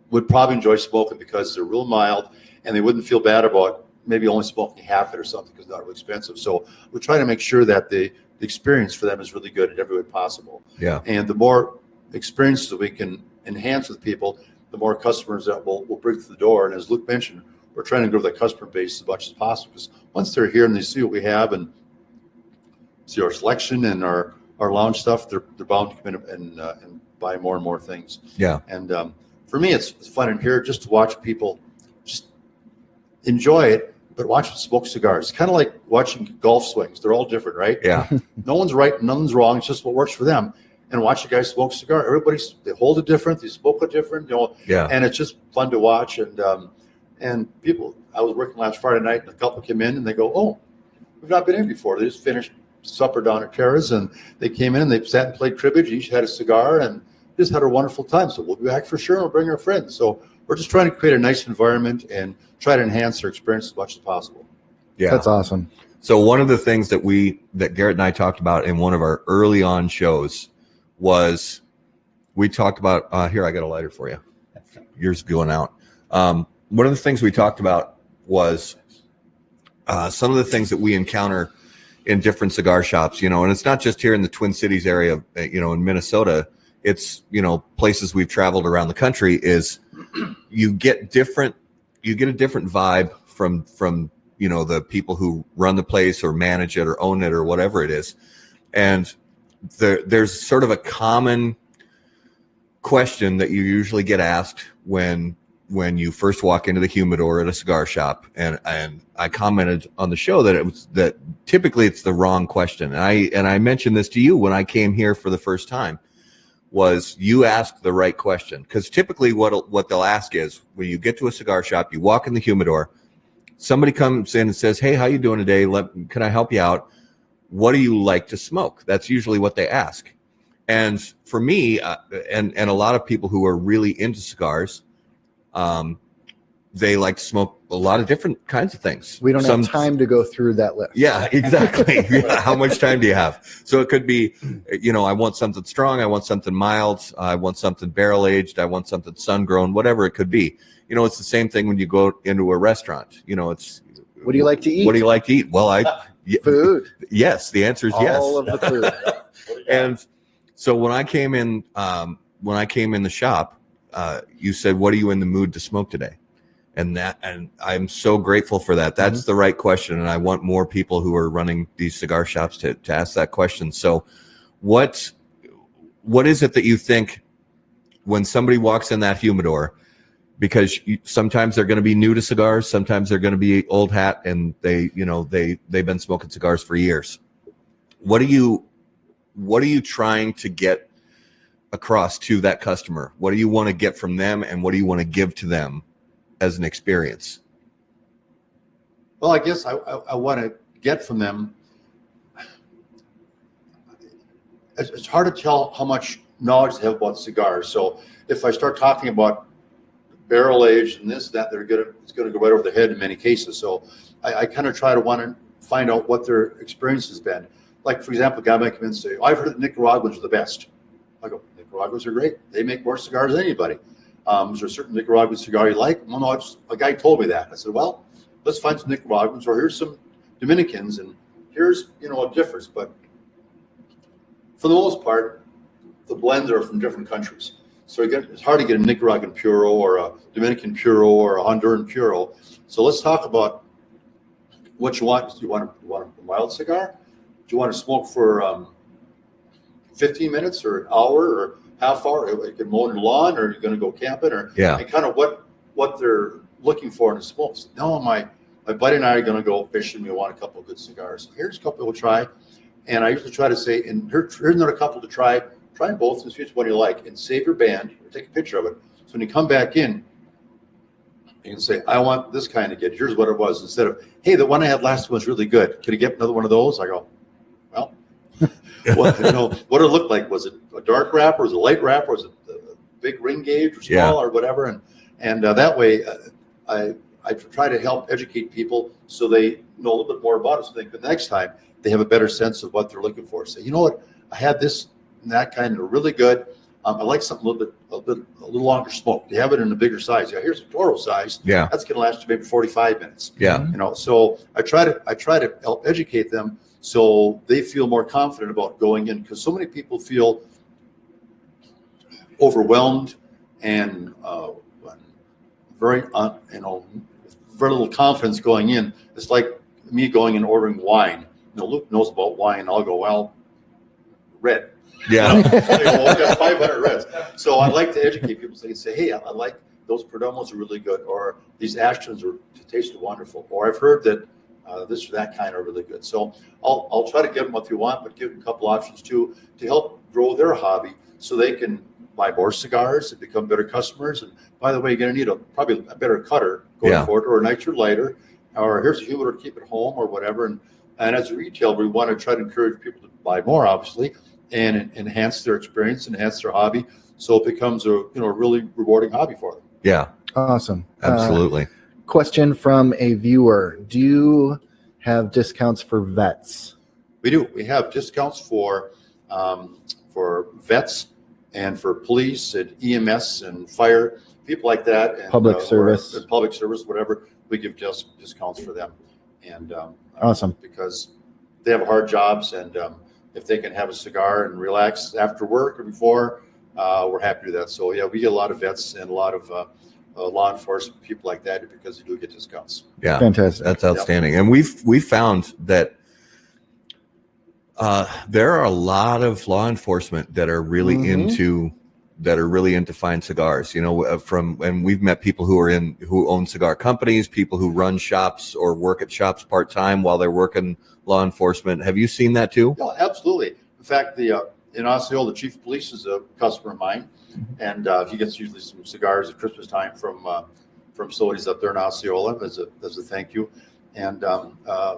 would probably enjoy smoking, because they're real mild and they wouldn't feel bad about maybe only smoking half it or something, because it's not really expensive. So we try to make sure that the experience for them is really good in every way possible. Yeah. And the more experiences that we can enhance with people, the more customers that we'll bring to the door. And as Luke mentioned, we're trying to grow the customer base as much as possible, because once they're here and they see what we have and see our selection and our lounge stuff, they're bound to come in and buy more and more things. Yeah. And for me, it's fun in here just to watch people just enjoy it, but watch them smoke cigars. It's kind of like watching golf swings. They're all different, right? Yeah. No one's right, none's wrong. It's just what works for them. And watch the guys smoke a cigar. They hold it different. They smoke it different. Yeah. And it's just fun to watch. And people, I was working last Friday night, and a couple came in and they go, oh, we've not been in before. They just finished supper down at Tara's, and they came in and they sat and played cribbage. Each had a cigar and just had a wonderful time. So we'll be back for sure. We'll bring our friends. So we're just trying to create a nice environment and try to enhance their experience as much as possible. Yeah, That's awesome. So one of the things that Garrett and I talked about in one of our early on shows was we talked about here, I got a lighter for you. Yours going out. One of the things we talked about was some of the things that we encounter in different cigar shops, and it's not just here in the Twin Cities area, in Minnesota. It's, places we've traveled around the country is you get a different vibe from the people who run the place or manage it or own it or whatever it is. And there's sort of a common question that you usually get asked when you first walk into the humidor at a cigar shop. And I commented on the show that typically it's the wrong question. And I mentioned this to you when I came here for the first time, was you asked the right question. Because typically what they'll ask is, when you get to a cigar shop, you walk in the humidor, somebody comes in and says, "Hey, how you doing today? Can I help you out? What do you like to smoke?" That's usually what they ask. And for me, and a lot of people who are really into cigars, they like to smoke a lot of different kinds of things. We don't have time to go through that list. Yeah, exactly. How much time do you have? So it could be, I want something strong. I want something mild. I want something barrel aged. I want something sun grown, whatever it could be. It's the same thing when you go into a restaurant. It's, what do you like to eat? What do you like to eat? Well, food. Yes, the answer is yes. All of the food. And so when I came in the shop, you said, "What are you in the mood to smoke today?" And I'm so grateful for that. That's the right question. And I want more people who are running these cigar shops to ask that question. So what is it that you think when somebody walks in that humidor, because sometimes they're going to be new to cigars, sometimes they're going to be old hat, and they've been smoking cigars for years. What are you trying to get across to that customer? What do you want to get from them, and what do you want to give to them as an experience? Well, I guess I want to get from them. It's hard to tell how much knowledge they have about cigars. So if I start talking about barrel aged and this, that, it's going to go right over their head in many cases. So I kind of try to want to find out what their experience has been. Like, for example, a guy might come in and say, "I've heard that Nicaraguans are the best." I go, "Nicaraguans are great. They make more cigars than anybody. Is there a certain Nicaraguan cigar you like?" "Well, no, a guy told me that." I said, "Well, let's find some Nicaraguans, or here's some Dominicans, and here's, a difference." But for the most part, the blends are from different countries. So it's hard to get a Nicaraguan Puro or a Dominican Puro or a Honduran Puro. So let's talk about what you want. Do you want a mild cigar? Do you want to smoke for 15 minutes or an hour or half hour? You can mow your lawn, or you're going to go camping, or and kind of what they're looking for in a smoke. So, no, my buddy and I are going to go fishing. We want a couple of good cigars. So here's a couple we'll try. And I usually try to say, and here's another couple to try. Try both and see which one you like, and save your band or take a picture of it. So when you come back in, you can say, "I want this kind of get. Here's what it was." Instead of, "Hey, the one I had last was really good. Could you get another one of those?" I go, "Well, what it looked like. Was it a dark wrap, or was it a light wrap, or was it a big ring gauge or small or whatever?" And that way, I try to help educate people so they know a little bit more about it. So the next time they have a better sense of what they're looking for. Say, "You know what? I had this and that kind of really good. I like something a little longer smoke. You have it in a bigger size. Yeah, here's a Toro size. Yeah, that's going to last you maybe 45 minutes. Yeah, So I try to help educate them so they feel more confident about going in, because so many people feel overwhelmed and very little confidence going in. It's like me going and ordering wine. Luke knows about wine. I'll go, "Well, red." Yeah. I got 500 reds. So I like to educate people so they can say, "Hey, I like those Perdomos are really good," or "These Ashtons tasted wonderful," or "I've heard that this or that kind are really good." So I'll try to give them what they want, but give them a couple options too to help grow their hobby so they can buy more cigars and become better customers. And by the way, you're going to need probably a better cutter going forward, or a nicer lighter, or here's a humidor to keep it home, or whatever. And And as a retailer, we want to try to encourage people to buy more, obviously, and enhance their experience, enhance their hobby, so it becomes a really rewarding hobby for them. Yeah, Awesome. absolutely. Question from a viewer: do you have discounts for vets? We do. We have discounts for vets and for police and EMS and fire, people like that, and Public service, whatever. We give just discounts for them, and awesome, because they have hard jobs, and if they can have a cigar and relax after work or before, we're happy to do that. So yeah, we get a lot of vets and a lot of law enforcement people like that because they do get discounts. Yeah, fantastic. That's outstanding. Yep. And we've found that there are a lot of law enforcement that are really into fine cigars. And we've met people who own cigar companies, people who run shops or work at shops part time while they're working law enforcement. Have you seen that too? Yeah, absolutely. In fact, in Osceola, the chief of police is a customer of mine, and he gets usually some cigars at Christmas time from Sodie's up there in Osceola as a thank you. And a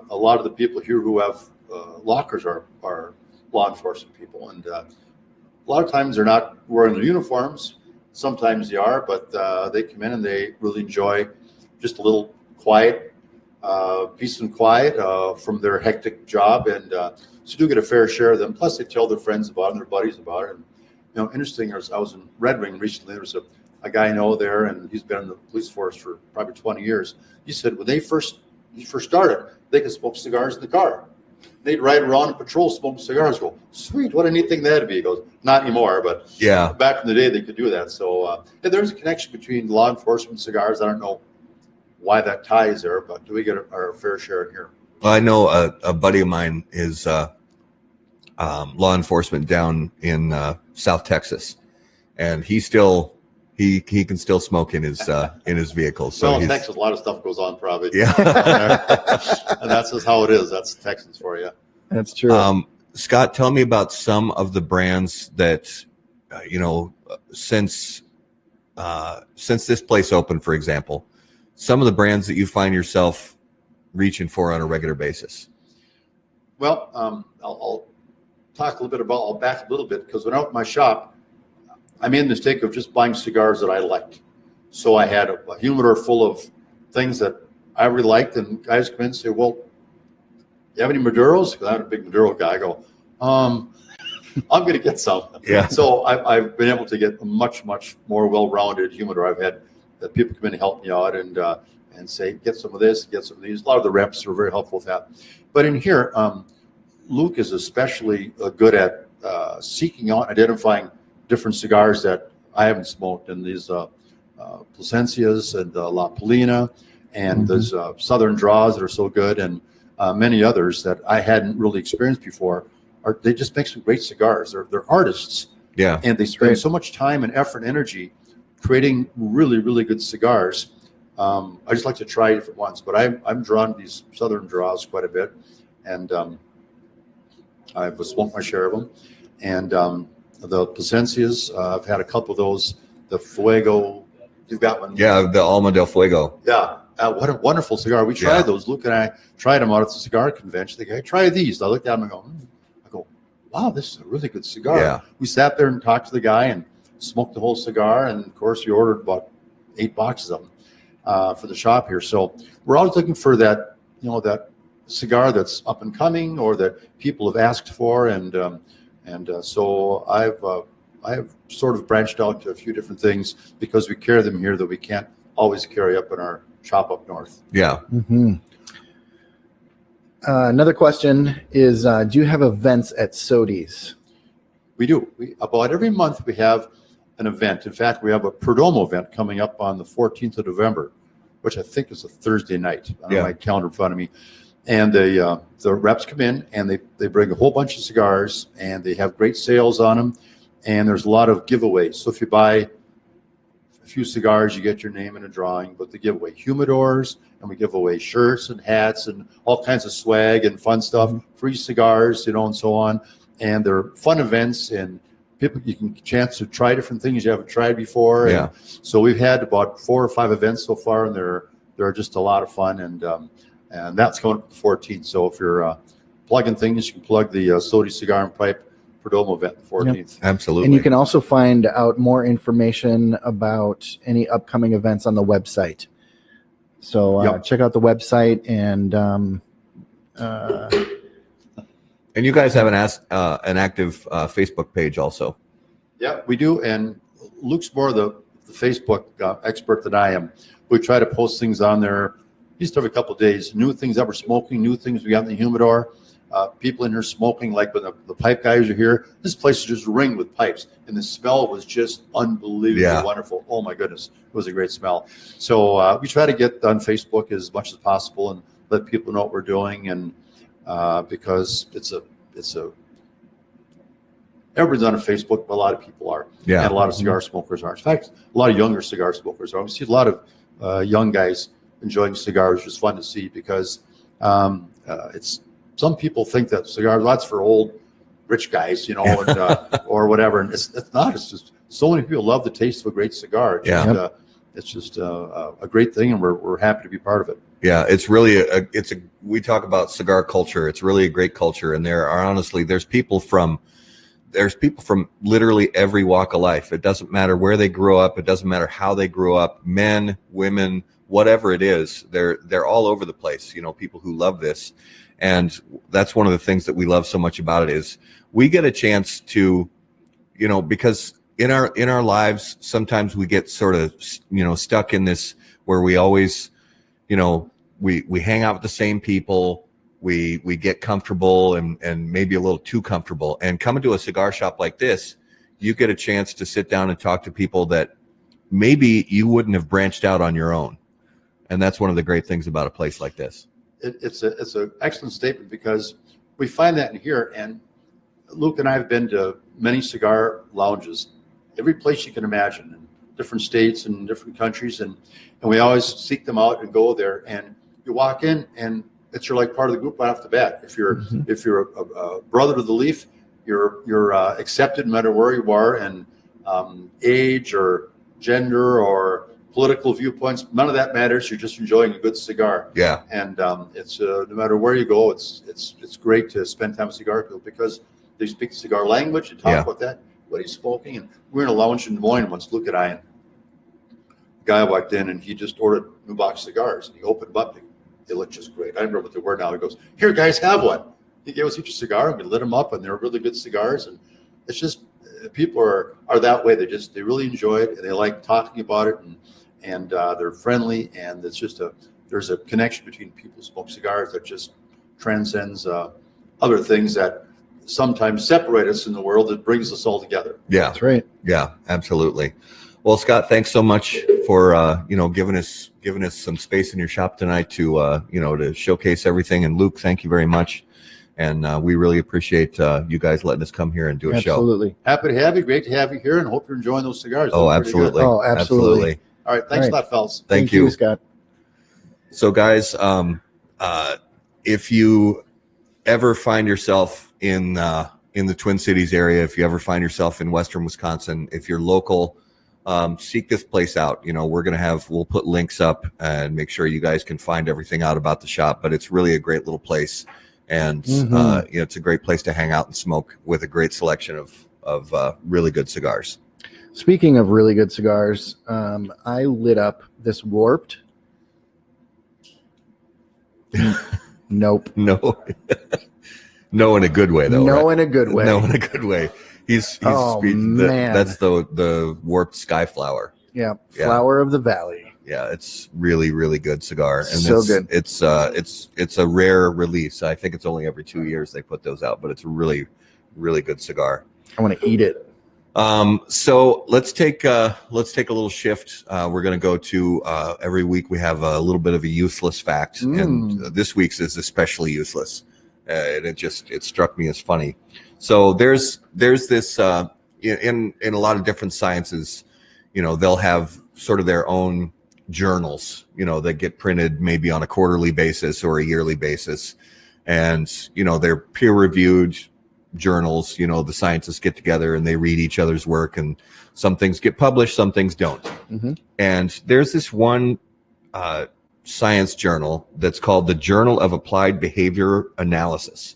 lot of the people here who have lockers are law enforcement people, and a lot of times they're not wearing their uniforms. Sometimes they are, but they come in and they really enjoy just a little quiet, peace and quiet from their hectic job, and so do get a fair share of them. Plus, they tell their friends about it and their buddies about it. And interesting. I was in Red Wing recently. There was a guy I know there, and he's been in the police force for probably 20 years. He said when he first started, they could smoke cigars in the car. They'd ride around and patrol smoking cigars. Go, sweet, what a neat thing that'd be. He goes, not anymore, but yeah, back in the day they could do that. So there's a connection between law enforcement and cigars. I don't know why that tie is there, but do we get our fair share here? Well, I know a buddy of mine is law enforcement down in South Texas, and he can still smoke in his vehicle. So in Texas, a lot of stuff goes on, probably. Yeah, and that's just how it is. That's Texans for you. That's true. Scott, tell me about some of the brands that since this place opened, for example, some of the brands that you find yourself reaching for on a regular basis. Well, I'll talk a little bit about. I'll back a little bit because when I opened my shop, I made the mistake of just buying cigars that I liked. So I had a humidor full of things that I really liked, and guys come in and say, well, you have any Maduros? Because I'm a big Maduro guy. I go, I'm going to get some. Yeah. So I've been able to get a much, much more well-rounded humidor. I've had that people come in and help me out and say, get some of this, get some of these. A lot of the reps are very helpful with that. But in here, Luke is especially good at seeking out, identifying different cigars that I haven't smoked, and these Plasencias and La Polina, and those Southern Draws that are so good, and many others that I hadn't really experienced before. They just make some great cigars. They're artists, yeah, and they spend so much time and effort and energy creating really, really good cigars. I just like to try different ones, but I'm drawn to these Southern Draws quite a bit, and I've smoked my share of them, and the Plasencias, I've had a couple of those. The Fuego, you've got one. Yeah, the Alma del Fuego. Yeah, what a wonderful cigar. We tried those. Luke and I tried them out at the cigar convention. They go, hey, try these. I looked at them and I go, wow, this is a really good cigar. Yeah. We sat there and talked to the guy and smoked the whole cigar. And of course, we ordered about 8 boxes of them for the shop here. So we're always looking for that, that cigar that's up and coming or that people have asked for. And so I've sort of branched out to a few different things because we carry them here that we can't always carry up in our shop up north. Yeah. Mm-hmm. Another question is, do you have events at Sodie's? We do. About every month we have an event. In fact, we have a Perdomo event coming up on the 14th of November, which I think is a Thursday night. I have my calendar in front of me. And the reps come in and they bring a whole bunch of cigars and they have great sales on them. And there's a lot of giveaways. So if you buy a few cigars, you get your name in a drawing. But they give away humidors, and we give away shirts and hats and all kinds of swag and fun stuff, free cigars, and so on. And they're fun events, and people, you can chance to try different things you haven't tried before. Yeah. And so we've had about 4 or 5 events so far, and they're just a lot of fun. And and that's coming up the 14th. So if you're plugging things, you can plug the Sodie Cigar and Pipe Perdomo event the 14th. Yep. Absolutely. And you can also find out more information about any upcoming events on the website. So check out the website and you guys have an active Facebook page also. Yeah, we do. And Luke's more the Facebook expert than I am. We try to post things on there at least every couple of days. New things that we're smoking, new things we got in the humidor. People in here smoking, like when the pipe guys are here. This place is just ringed with pipes, and the smell was just unbelievably wonderful. Oh my goodness, it was a great smell. So we try to get on Facebook as much as possible and let people know what we're doing, and because it's a everybody's on Facebook, but a lot of people are, and a lot of cigar smokers are. In fact, a lot of younger cigar smokers are. We see a lot of young guys enjoying cigars, which is fun to see because it's. Some people think that cigars, that's for old rich guys, and, or whatever. And it's not. It's just so many people love the taste of a great cigar. It's just a great thing, and we're happy to be part of it. Yeah, it's really we talk about cigar culture. It's really a great culture, and there's people from literally every walk of life. It doesn't matter where they grew up. It doesn't matter how they grew up. Men, women, whatever it is, they're all over the place. People who love this. And that's one of the things that we love so much about it is we get a chance to, because in our lives, sometimes we get sort of, stuck in this where we always, we hang out with the same people. We get comfortable and maybe a little too comfortable. And coming to a cigar shop like this, you get a chance to sit down and talk to people that maybe you wouldn't have branched out on your own. And that's one of the great things about a place like this. It's an excellent statement because we find that in here. And Luke and I have been to many cigar lounges, every place you can imagine, in different states and different countries, and we always seek them out and go there. And you walk in, and you're like part of the group right off the bat. If you're a brother to the leaf, you're accepted no matter where you are, and age or gender or political viewpoints, none of that matters. You're just enjoying a good cigar. Yeah. And it's no matter where you go, it's great to spend time with cigar people because they speak the cigar language and talk about that. What he's smoking. And we were in a lounge in Des Moines once, Luke and I, and the guy walked in and he just ordered a new box of cigars. And he opened them up. They looked just great. I don't remember what they were now. He goes, "Here, guys, have one." He gave us each a cigar and we lit them up, and they were really good cigars. And it's just people are that way. They really enjoy it and they like talking about it, and they're friendly, and it's just there's a connection between people who smoke cigars that just transcends other things that sometimes separate us in the world. That brings us all together. Yeah, that's right. Yeah, absolutely. Well, Scott, thanks so much for giving us some space in your shop tonight to to showcase everything. And Luke, thank you very much. And we really appreciate you guys letting us come here and do a show. Absolutely. Happy to have you. Great to have you here, and hope you're enjoying those cigars. Oh, absolutely. Oh, absolutely. All right. Thanks a lot, fellas. Thank you, Scott. So, guys, if you ever find yourself in the Twin Cities area, if you ever find yourself in Western Wisconsin, if you're local, seek this place out. We'll put links up and make sure you guys can find everything out about the shop. But it's really a great little place, and it's a great place to hang out and smoke with a great selection of really good cigars. Speaking of really good cigars, I lit up this Warped. Nope. No. No, in a good way, though. No, right? in a good way. No, in a good way. Man. That's the Warped Skyflower. Yeah, Flower of the Valley. Yeah, it's really, really good cigar, and so good. It's a rare release. I think it's only every 2 years they put those out, but it's a really, really good cigar. I want to eat it. So let's take a little shift. We're going to go to every week we have a little bit of a useless fact, and this week's is especially useless. And it struck me as funny. So there's this in a lot of different sciences, they'll have sort of their own journals, that get printed maybe on a quarterly basis or a yearly basis, and they're peer reviewed journals. The scientists get together and they read each other's work, and some things get published, some things don't. And there's this one science journal that's called the Journal of Applied Behavior Analysis,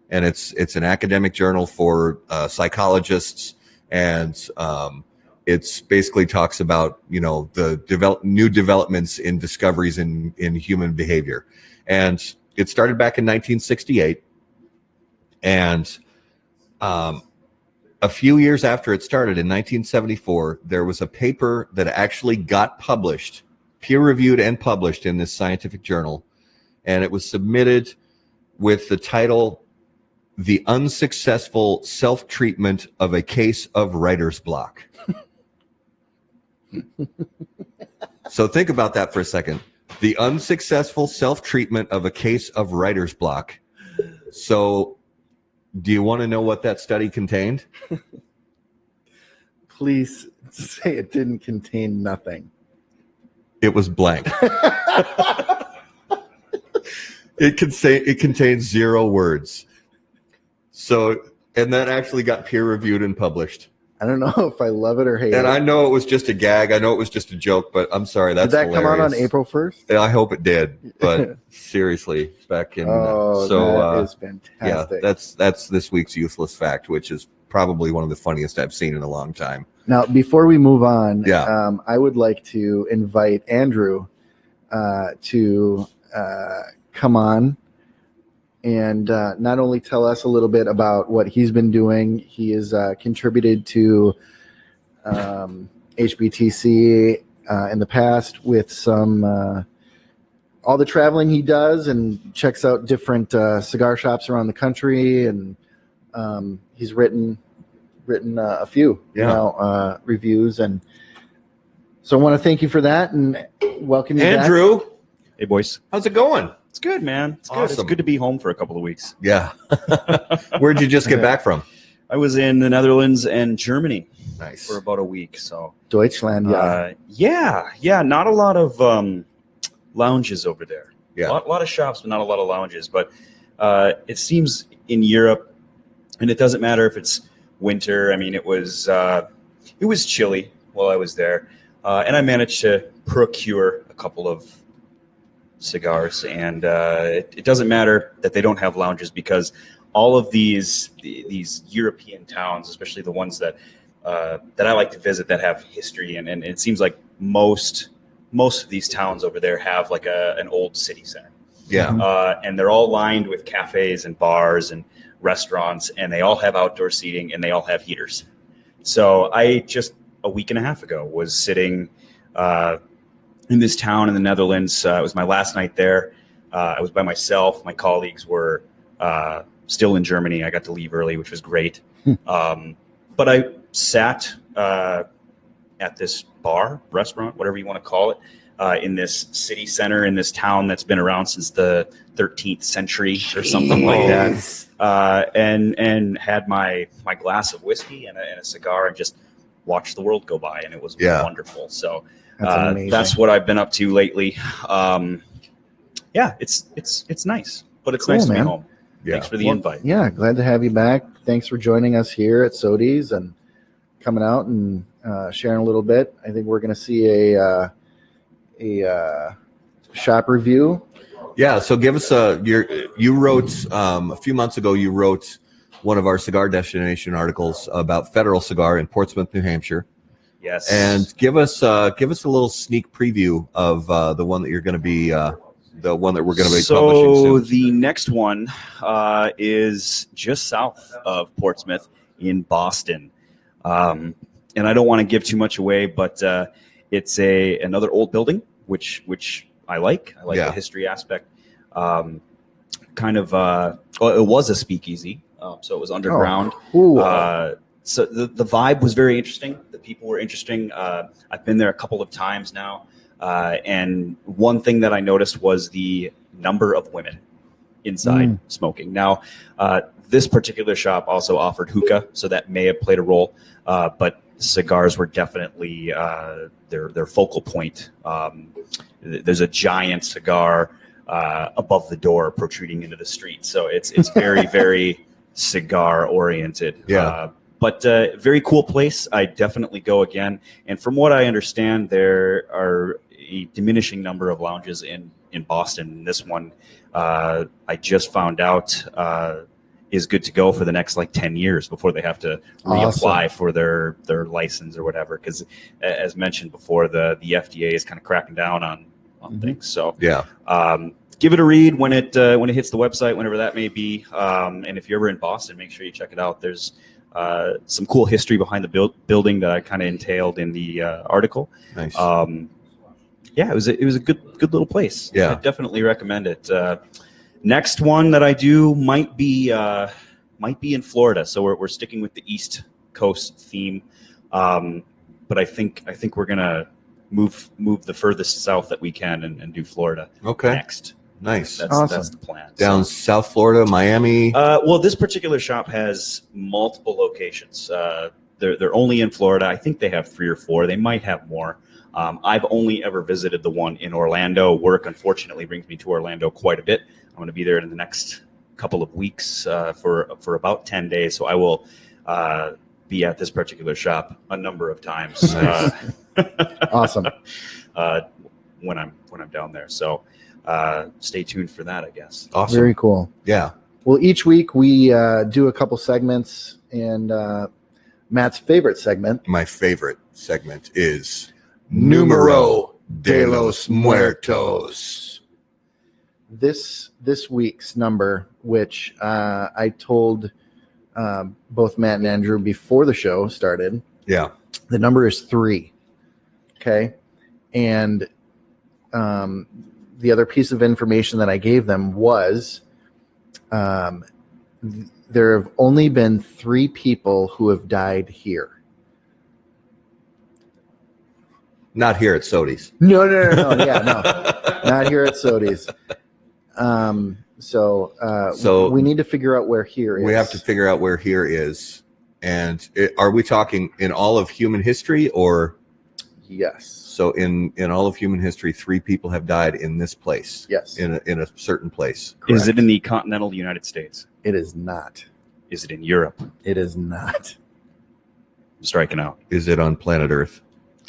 and it's an academic journal for psychologists, and it's basically talks about the new developments in discoveries in human behavior, and it started back in 1968, and a few years after it started in 1974, there was a paper that actually got published, peer-reviewed and published in this scientific journal, and it was submitted with the title, "The Unsuccessful Self-Treatment of a Case of Writer's Block." So think about that for a second. The unsuccessful self-treatment of a case of writer's block. So do you want to know what that study contained? Please say it didn't contain nothing. It was blank. It contains 0 words. So, and that actually got peer-reviewed and published. I don't know if I love it or hate it. And I know it was just a gag. I know it was just a joke, but I'm sorry. That's Did that hilarious. come out on April 1st? I hope it did. But seriously, back in that is fantastic. yeah, that's this week's useless fact, which is probably one of the funniest I've seen in a long time. Now, before we move on, I would like to invite Andrew to come on and not only tell us a little bit about what he's been doing. He has contributed to HBTC in the past with some all the traveling he does, and checks out different cigar shops around the country, and he's written a few reviews, and so I want to thank you for that and welcome you Andrew back. Hey boys, how's it going? it's good, man. It's good. Awesome. It's good to be home for a couple of weeks. Yeah. Where'd you just get back from? I was in the Netherlands and Germany Nice. for about a week. So Deutschland, yeah, not a lot of lounges over there. Yeah. A lot of shops, but not a lot of lounges. But it seems in Europe, and it doesn't matter if it's winter. I mean, it was chilly while I was there, and I managed to procure a couple of cigars, and it doesn't matter that they don't have lounges, because all of these European towns, especially the ones that I like to visit that have history, and it seems like most of these towns over there have like an old city center. Yeah. And they're all lined with cafes and bars and restaurants, and they all have outdoor seating, and they all have heaters. So I just a week and a half ago was sitting in this town in the Netherlands. It was my last night there. I was by myself. My colleagues were still in Germany. I got to leave early, which was great. But I sat at this restaurant, whatever you want to call it, in this city center in this town that's been around since the 13th century or something like that, and had my glass of whiskey and a cigar, and just watched the world go by, and it was wonderful. So that's what I've been up to lately. It's nice, but it's nice to be home. Yeah. Thanks for the invite. Yeah, glad to have you back. Thanks for joining us here at Sodie's and coming out and sharing a little bit. I think we're going to see a shop review. Yeah. So give us you wrote a few months ago. You wrote one of our Cigar Destination articles about Federal Cigar in Portsmouth, New Hampshire. Yes. And give us a little sneak preview of the one that you're going to be. The one that we're going to be publishing soon. So the next one is just south of Portsmouth in Boston. And I don't want to give too much away, but it's another old building, which I like. I like the history aspect. It was a speakeasy, so it was underground. Oh, cool. So the vibe was very interesting. The people were interesting. I've been there a couple of times now. And one thing that I noticed was the number of women inside smoking. Now, this particular shop also offered hookah, so that may have played a role. But cigars were definitely their focal point. There's a giant cigar above the door protruding into the street, so it's very very cigar oriented. Yeah. But very cool place. I definitely go again. And from what I understand, there are a diminishing number of lounges in Boston. This one, I just found out, is good to go for the next like 10 years before they have to reapply for their license or whatever. Because as mentioned before, the FDA is kind of cracking down on things. So give it a read when it hits the website, whenever that may be. And if you're ever in Boston, make sure you check it out. There's some cool history behind the building that I kind of entailed in the article. Nice. It was a good little place. Yeah, I definitely recommend it. Next one that I do might be in Florida, so we're sticking with the East Coast theme, but I think we're gonna move the furthest south that we can and do Florida next. Nice. That's the plan. Down South Florida, Miami. Well, this particular shop has multiple locations. They're only in Florida. I think they have 3 or 4. They might have more. I've only ever visited the one in Orlando. Work, unfortunately, brings me to Orlando quite a bit. I'm going to be there in the next couple of weeks for about 10 days. So I will be at this particular shop a number of times. Awesome. When I'm down there. So stay tuned for that, I guess. Awesome. Very cool. Yeah. Well, each week we do a couple segments, and Matt's favorite segment. My favorite segment is Numero de los Muertos. This week's number, which I told both Matt and Andrew before the show started. Yeah. The number is 3. Okay. And the other piece of information that I gave them was there have only been 3 people who have died here. Not here at Sodie's. No. Yeah, no. Not here at Sodie's. So we need to figure out where here is. We have to figure out where here is. And are we talking in all of human history or? Yes. So in all of human history, 3 people have died in this place. Yes. In a certain place. Correct. Is it in the continental United States? It is not. Is it in Europe? It is not. I'm striking out. Is it on planet Earth?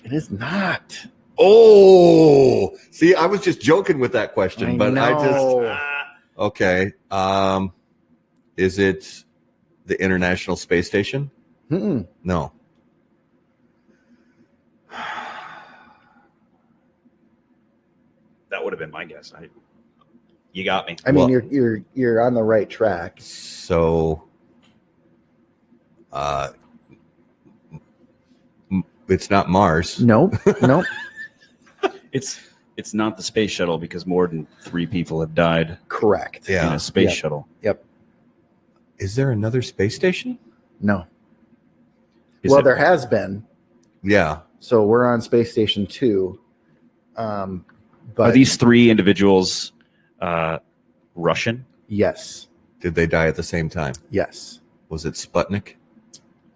It is not. Oh, see, I was just joking with that question, okay. Is it the International Space Station? Mm-mm. No. That would have been my guess. You got me. I mean, you're on the right track. So, it's not Mars. Nope. It's not the space shuttle because more than 3 people have died. Correct. Yeah. In a space shuttle. Yep. Is there another space station? No. Is it- there has been. Yeah. So we're on Space Station 2. But Are these 3 individuals Russian? Yes. Did they die at the same time? Yes. Was it Sputnik?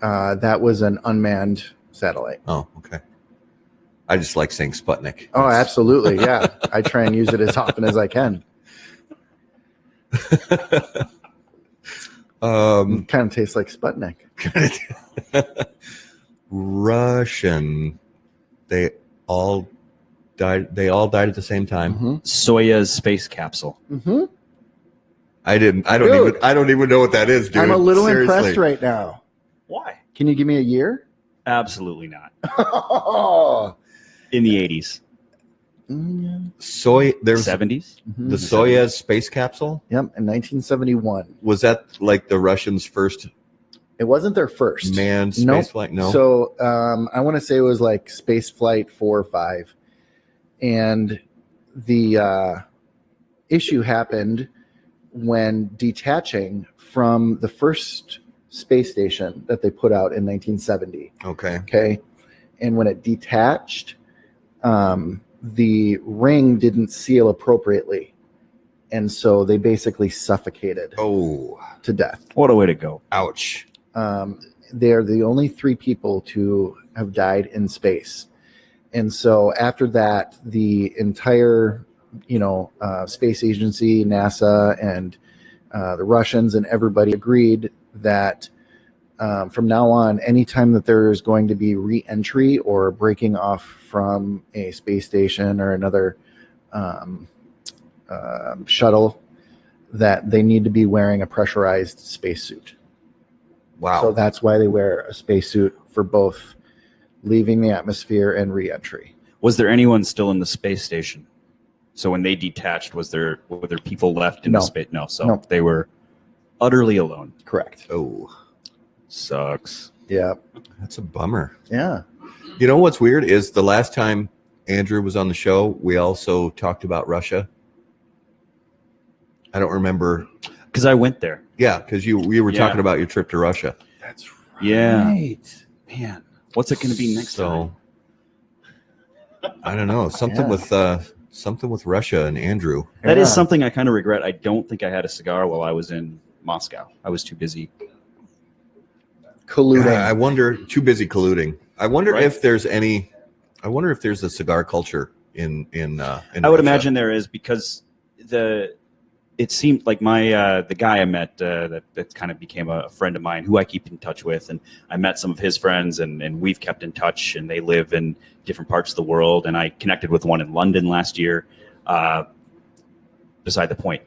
That was an unmanned satellite. Oh, okay. I just like saying Sputnik. Oh, absolutely. Yeah. I try and use it as often as I can. Kind of tastes like Sputnik. Russian. They all died at the same time. Mm-hmm. Soyuz space capsule. Mm-hmm. I don't even know what that is, dude. I'm a little Seriously. impressed right now. Why? Can you give me a year? Absolutely not. Oh. In the 80s. There's 70s? Mm-hmm. the Soyuz space capsule. Yep, in 1971. Was that like the Russians' first It wasn't their first manned space Nope. flight? No. So I want to say it was like Space Flight 4 or 5. And the issue happened when detaching from the first space station that they put out in 1970. Okay. Okay. And when it detached, the ring didn't seal appropriately. And so they basically suffocated to death. What a way to go. Ouch. They're the only 3 people to have died in space. And so after that, the entire, space agency, NASA, and the Russians and everybody agreed that from now on, anytime that there is going to be re-entry or breaking off from a space station or another shuttle, that they need to be wearing a pressurized spacesuit. Wow. So that's why they wear a spacesuit for both leaving the atmosphere and re-entry. Was there anyone still in the space station? So when they detached, were there people left in No. the space? No. So No. they were utterly alone. Correct. Oh, Sucks. Yeah. that's a bummer. Yeah. You know what's weird is the last time Andrew was on the show, we also talked about Russia. I don't remember. Because I went there. Yeah, because we were talking about your trip to Russia. That's right. Yeah. Man, what's it going to be next time? I don't know. Something with Russia and Andrew. That is something I kind of regret. I don't think I had a cigar while I was in Moscow. I was too busy. Colluding. I wonder. Too busy colluding. I wonder Right. if there's any. I wonder if there's a cigar culture in I would Russia. imagine there is, because it seemed like the guy I met that kind of became a friend of mine who I keep in touch with, and I met some of his friends, and we've kept in touch, and they live in different parts of the world, and I connected with one in London last year. Beside the point,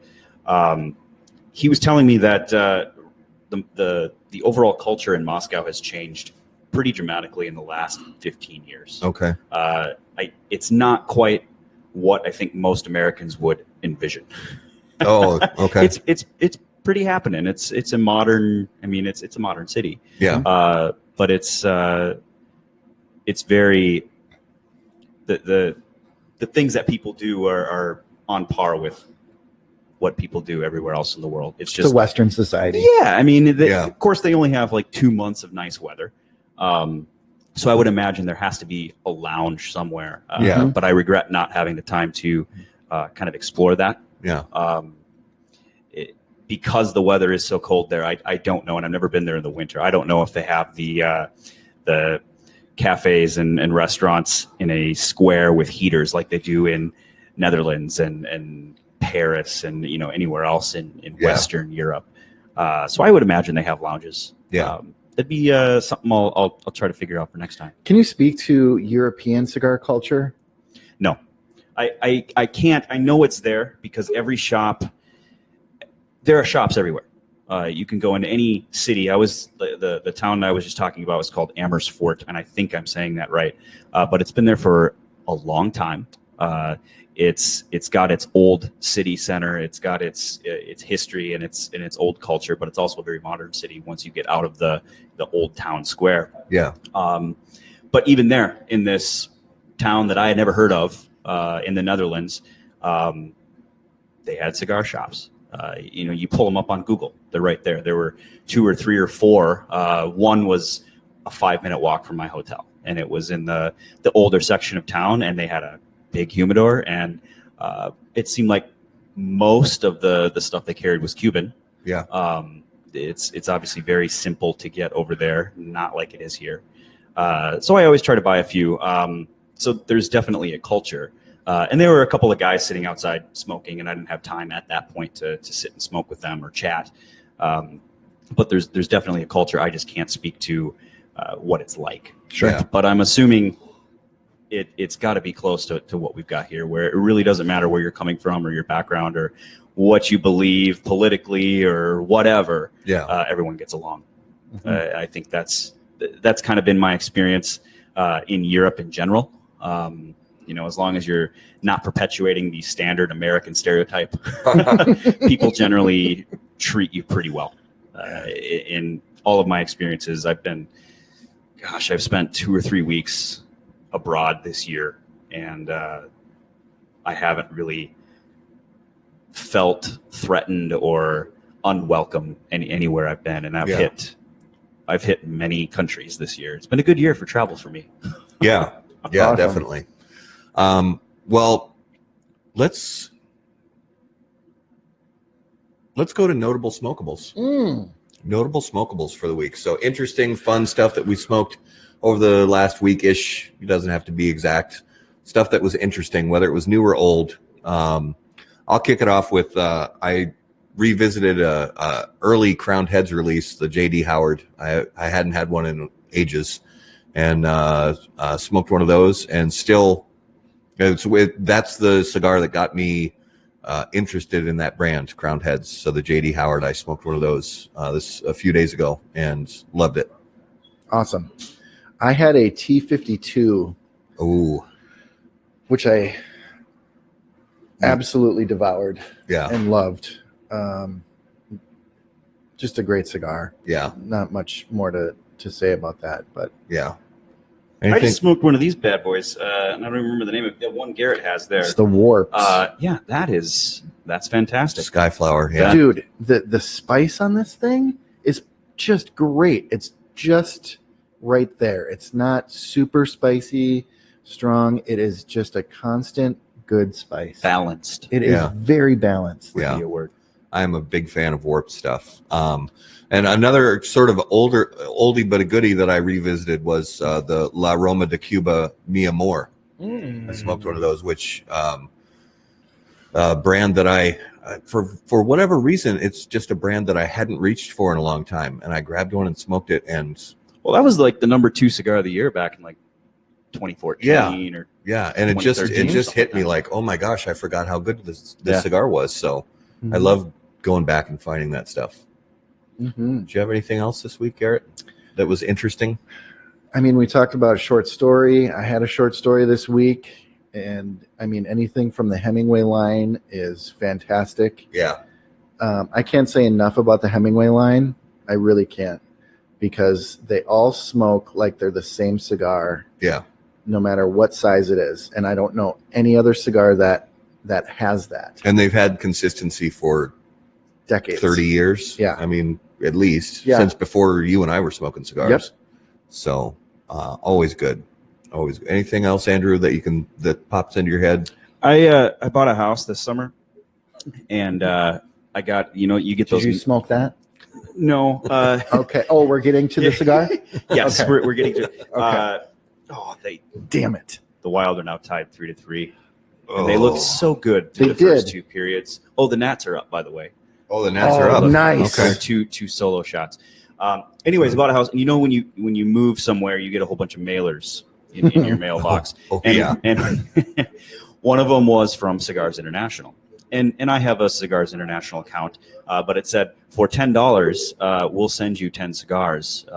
he was telling me that the overall culture in Moscow has changed pretty dramatically in the last 15 years. Okay. It's not quite what I think most Americans would envision. Oh, okay. It's pretty happening. It's a modern. I mean, it's a modern city. Yeah. But it's very the things that people do are on par with what people do everywhere else in the world. It's just a Western society. Yeah, I mean, Yeah. of course, they only have like 2 months of nice weather. So I would imagine there has to be a lounge somewhere. Yeah. But I regret not having the time to kind of explore that. Yeah. Because the weather is so cold there, I don't know, and I've never been there in the winter. I don't know if they have the cafes and restaurants in a square with heaters like they do in Netherlands and Paris and anywhere else in Western Europe. So I would imagine they have lounges. Yeah. That'd be something I'll try to figure out for next time. Can you speak to European cigar culture? No, I can't. I know it's there because every shop. There are shops everywhere. You can go into any city. The town I was just talking about was called Amersfoort, and I think I'm saying that right. But it's been there for a long time. It's got its old city center. It's got its history and its old culture, but it's also a very modern city once you get out of the old town square. Yeah. But even there, in this town that I had never heard of in the Netherlands, they had cigar shops. You pull them up on Google. They're right there. There were 2 or 3 or 4. One was a 5-minute walk from my hotel, and it was in the older section of town, and they had a big humidor, and it seemed like most of the stuff they carried was Cuban. Yeah. It's obviously very simple to get over there, not like it is here. So I always try to buy a few. So there's definitely a culture. And there were a couple of guys sitting outside smoking, and I didn't have time at that point to sit and smoke with them or chat. But there's definitely a culture. I just can't speak to what it's like. Sure. Yeah. But I'm assuming it's got to be close to what we've got here, where it really doesn't matter where you're coming from or your background or what you believe politically or whatever. Yeah. Everyone gets along. Mm-hmm. I think that's kind of been my experience in Europe in general. As long as you're not perpetuating the standard American stereotype, people generally treat you pretty well. In all of my experiences, I've spent 2 or 3 weeks abroad this year, and I haven't really felt threatened or unwelcome anywhere I've been. And I've hit many countries this year. It's been a good year for travel for me. Yeah. Awesome. Definitely. Well, let's go to notable smokables. Notable smokables for the week. So interesting, fun stuff that we smoked over the last week-ish. It doesn't have to be exact. Stuff that was interesting, whether it was new or old. I'll kick it off with I revisited a early Crowned Heads release, the J.D. Howard. I hadn't had one in ages, and smoked one of those, and still, that's the cigar that got me interested in that brand, Crowned Heads. So the J.D. Howard, I smoked one of those this a few days ago and loved it. Awesome. I had a T52. Ooh, which I absolutely devoured and loved. Just a great cigar. Yeah. Not much more to say about that, but yeah. I just smoked one of these bad boys, and I don't even remember the name of it. The one Garrett has there. It's the Warps. Yeah, that's fantastic. Skyflower, yeah. Dude, the spice on this thing is just great. It's just right there. It's not super spicy, strong. It is just a constant good spice. Balanced. It is very balanced. Yeah. Be a word. I'm a big fan of Warp stuff. And another sort of oldie but a goodie that I revisited was the La Roma de Cuba Mi Amor. I smoked one of those, which brand that I for whatever reason, it's just a brand that I hadn't reached for in a long time, and I grabbed one and smoked it. And well, that was like the number 2 cigar of the year back in like 2014 or and it just hit me like, oh my gosh, I forgot how good this cigar was. So I love going back and finding that stuff. Mm-hmm. Did you have anything else this week, Garrett, that was interesting? I mean, we talked about a short story. I had a short story this week, and I mean, anything from the Hemingway line is fantastic. Yeah. I can't say enough about the Hemingway line. I really can't, because they all smoke like they're the same cigar. Yeah. No matter what size it is. And I don't know any other cigar that has that. And they've had consistency for decades. 30 years. Yeah. I mean, at least since before you and I were smoking cigars. Yep. So always good. Always good. Anything else, Andrew, that pops into your head? I bought a house this summer, and I got, you get those. Did you smoke that? No. Okay. Oh, we're getting to the cigar? Yes, okay. we're getting to okay. Damn it. The Wild are now tied 3-3. And they look so good through the first 2 periods. Oh, the Nats are up, by the way. Oh, the Nats are up. Nice. Okay. Two solo shots. Anyways, about a house. And when you move somewhere, you get a whole bunch of mailers in your mailbox. And one of them was from Cigars International. And I have a Cigars International account, but it said for $10, we'll send you 10 cigars.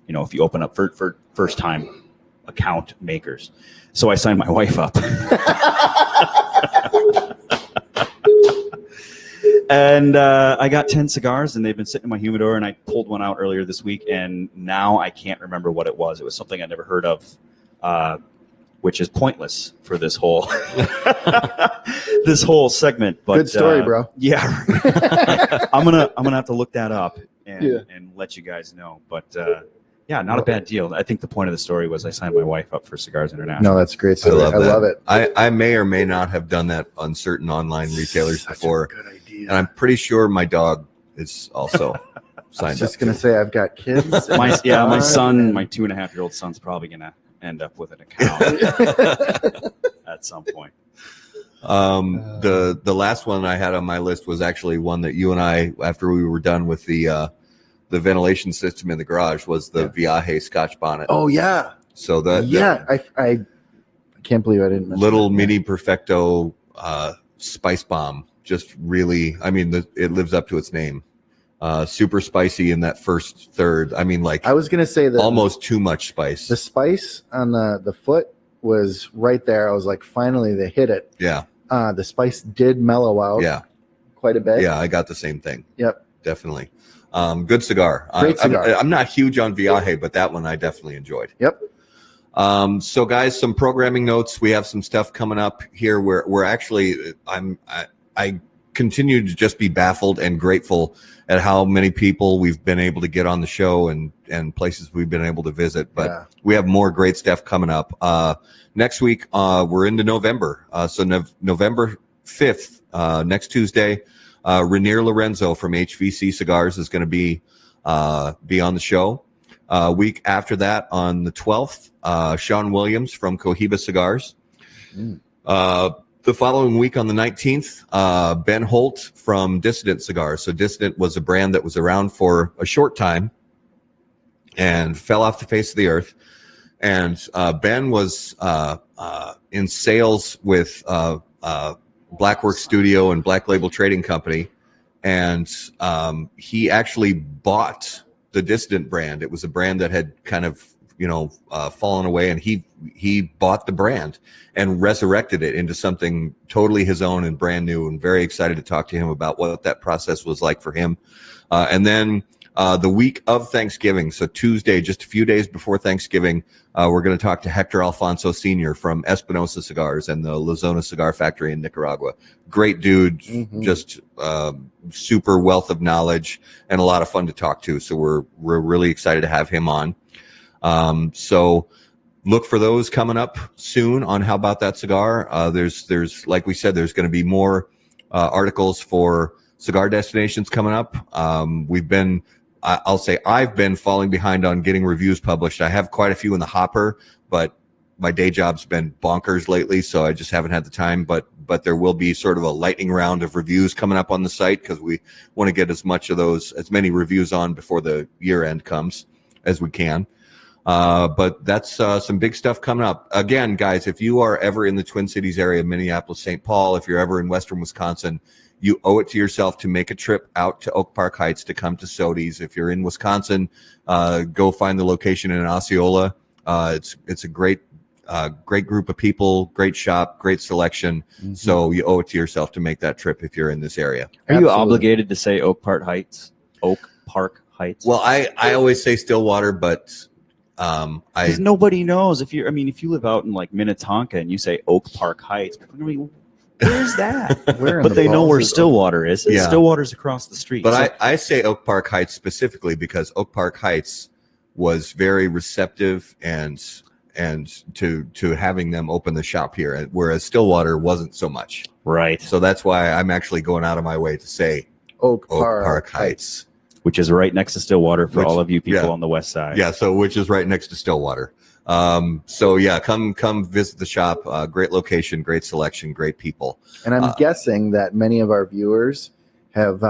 If you open up for first time account makers. So I signed my wife up. And I got 10 cigars, and they've been sitting in my humidor, and I pulled one out earlier this week, and now I can't remember what it was. It was something I never heard of, which is pointless for this whole segment. But good story, bro. Yeah. I'm gonna have to look that up and let you guys know. But not a bad deal. I think the point of the story was I signed my wife up for Cigars International. No, that's a great story. I love it. I may or may not have done that on certain online retailers before. Good idea. And I'm pretty sure my dog is also signed up. I was just going to say, I've got kids. My son, my 2.5-year-old son's probably going to end up with an account at some point. The last one I had on my list was actually one that you and I, after we were done with the ventilation system in the garage, was the Viaje Scotch bonnet. Oh yeah. So I can't believe I didn't mention little that. mini perfecto spice bomb. Just really, I mean, it lives up to its name. Super spicy in that first third. I mean, like I was gonna say that almost too much spice. The spice on the foot was right there. I was like, finally they hit it. Yeah. The spice did mellow out. Yeah. Quite a bit. Yeah, I got the same thing. Yep. Definitely. Good cigar. Great cigar. I'm not huge on Viaje, but that one I definitely enjoyed. Yep. So guys, some programming notes. We have some stuff coming up here where we're actually I continue to just be baffled and grateful at how many people we've been able to get on the show and places we've been able to visit. But we have more great stuff coming up. Next week, we're into November. So November 5th, next Tuesday, Rainier Lorenzo from HVC Cigars is going to be on the show. Week after that, on the 12th, Sean Williams from Cohiba Cigars. The following week on the 19th, Ben Holt from Dissident Cigars. So Dissident was a brand that was around for a short time and fell off the face of the earth. And Ben was in sales with Blackwork Studio and Black Label Trading Company. And he actually bought the Dissident brand. It was a brand that had kind of, fallen away, and he bought the brand and resurrected it into something totally his own and brand new, and very excited to talk to him about what that process was like for him. And then the week of Thanksgiving, so Tuesday, just a few days before Thanksgiving, we're going to talk to Hector Alfonso Sr. from Espinosa Cigars and the La Zona Cigar Factory in Nicaragua. Great dude, just super wealth of knowledge and a lot of fun to talk to. So we're really excited to have him on. So look for those coming up soon on How About That Cigar. There's like we said, there's going to be more articles for cigar destinations coming up. I'll say I've been falling behind on getting reviews published. I have quite a few in the hopper, but my day job's been bonkers lately, so I just haven't had the time. But there will be sort of a lightning round of reviews coming up on the site, because we want to get as many reviews on before the year end comes as we can. But that's some big stuff coming up. Again, guys, if you are ever in the Twin Cities area, Minneapolis, St. Paul, if you're ever in Western Wisconsin, you owe it to yourself to make a trip out to Oak Park Heights to come to Sodie's. If you're in Wisconsin, go find the location in Osceola. It's a great group of people, great shop, great selection. So you owe it to yourself to make that trip if you're in this area. Are you obligated to say Oak Park Heights? Oak Park Heights? Well, I always say Stillwater, but because nobody knows. If you live out in like Minnetonka and you say Oak Park Heights, people are gonna be, where's that? But they know where Stillwater is. Yeah. Stillwater's across the street. But I say Oak Park Heights specifically because Oak Park Heights was very receptive and to having them open the shop here, whereas Stillwater wasn't so much. Right. So that's why I'm actually going out of my way to say Oak Park Heights. Which is right next to Stillwater for all of you people on the west side. Yeah, so which is right next to Stillwater. So yeah, come visit the shop. Great location, great selection, great people. And I'm guessing that many of our viewers have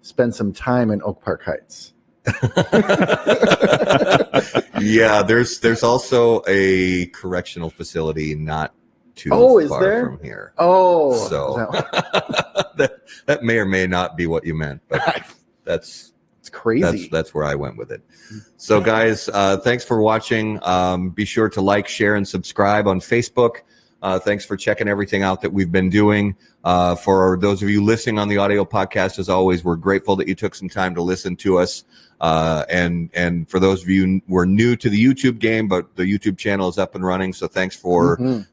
spent some time in Oak Park Heights. Yeah, there's also a correctional facility not too far from here. Oh, so that may or may not be what you meant, but it's crazy. That's where I went with it. So guys, thanks for watching. Be sure to like, share, and subscribe on Facebook. Thanks for checking everything out that we've been doing. For those of you listening on the audio podcast, as always, we're grateful that you took some time to listen to us. And for those of you who are new to the YouTube game, but the YouTube channel is up and running. So thanks for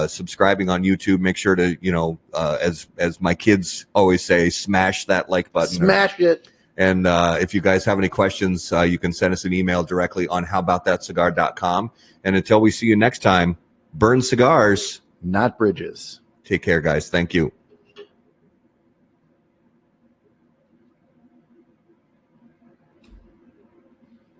subscribing on YouTube. Make sure to, as my kids always say, smash that like button. Smash it. And if you guys have any questions, you can send us an email directly on howaboutthatcigar.com. And until we see you next time, burn cigars, not bridges. Take care, guys. Thank you.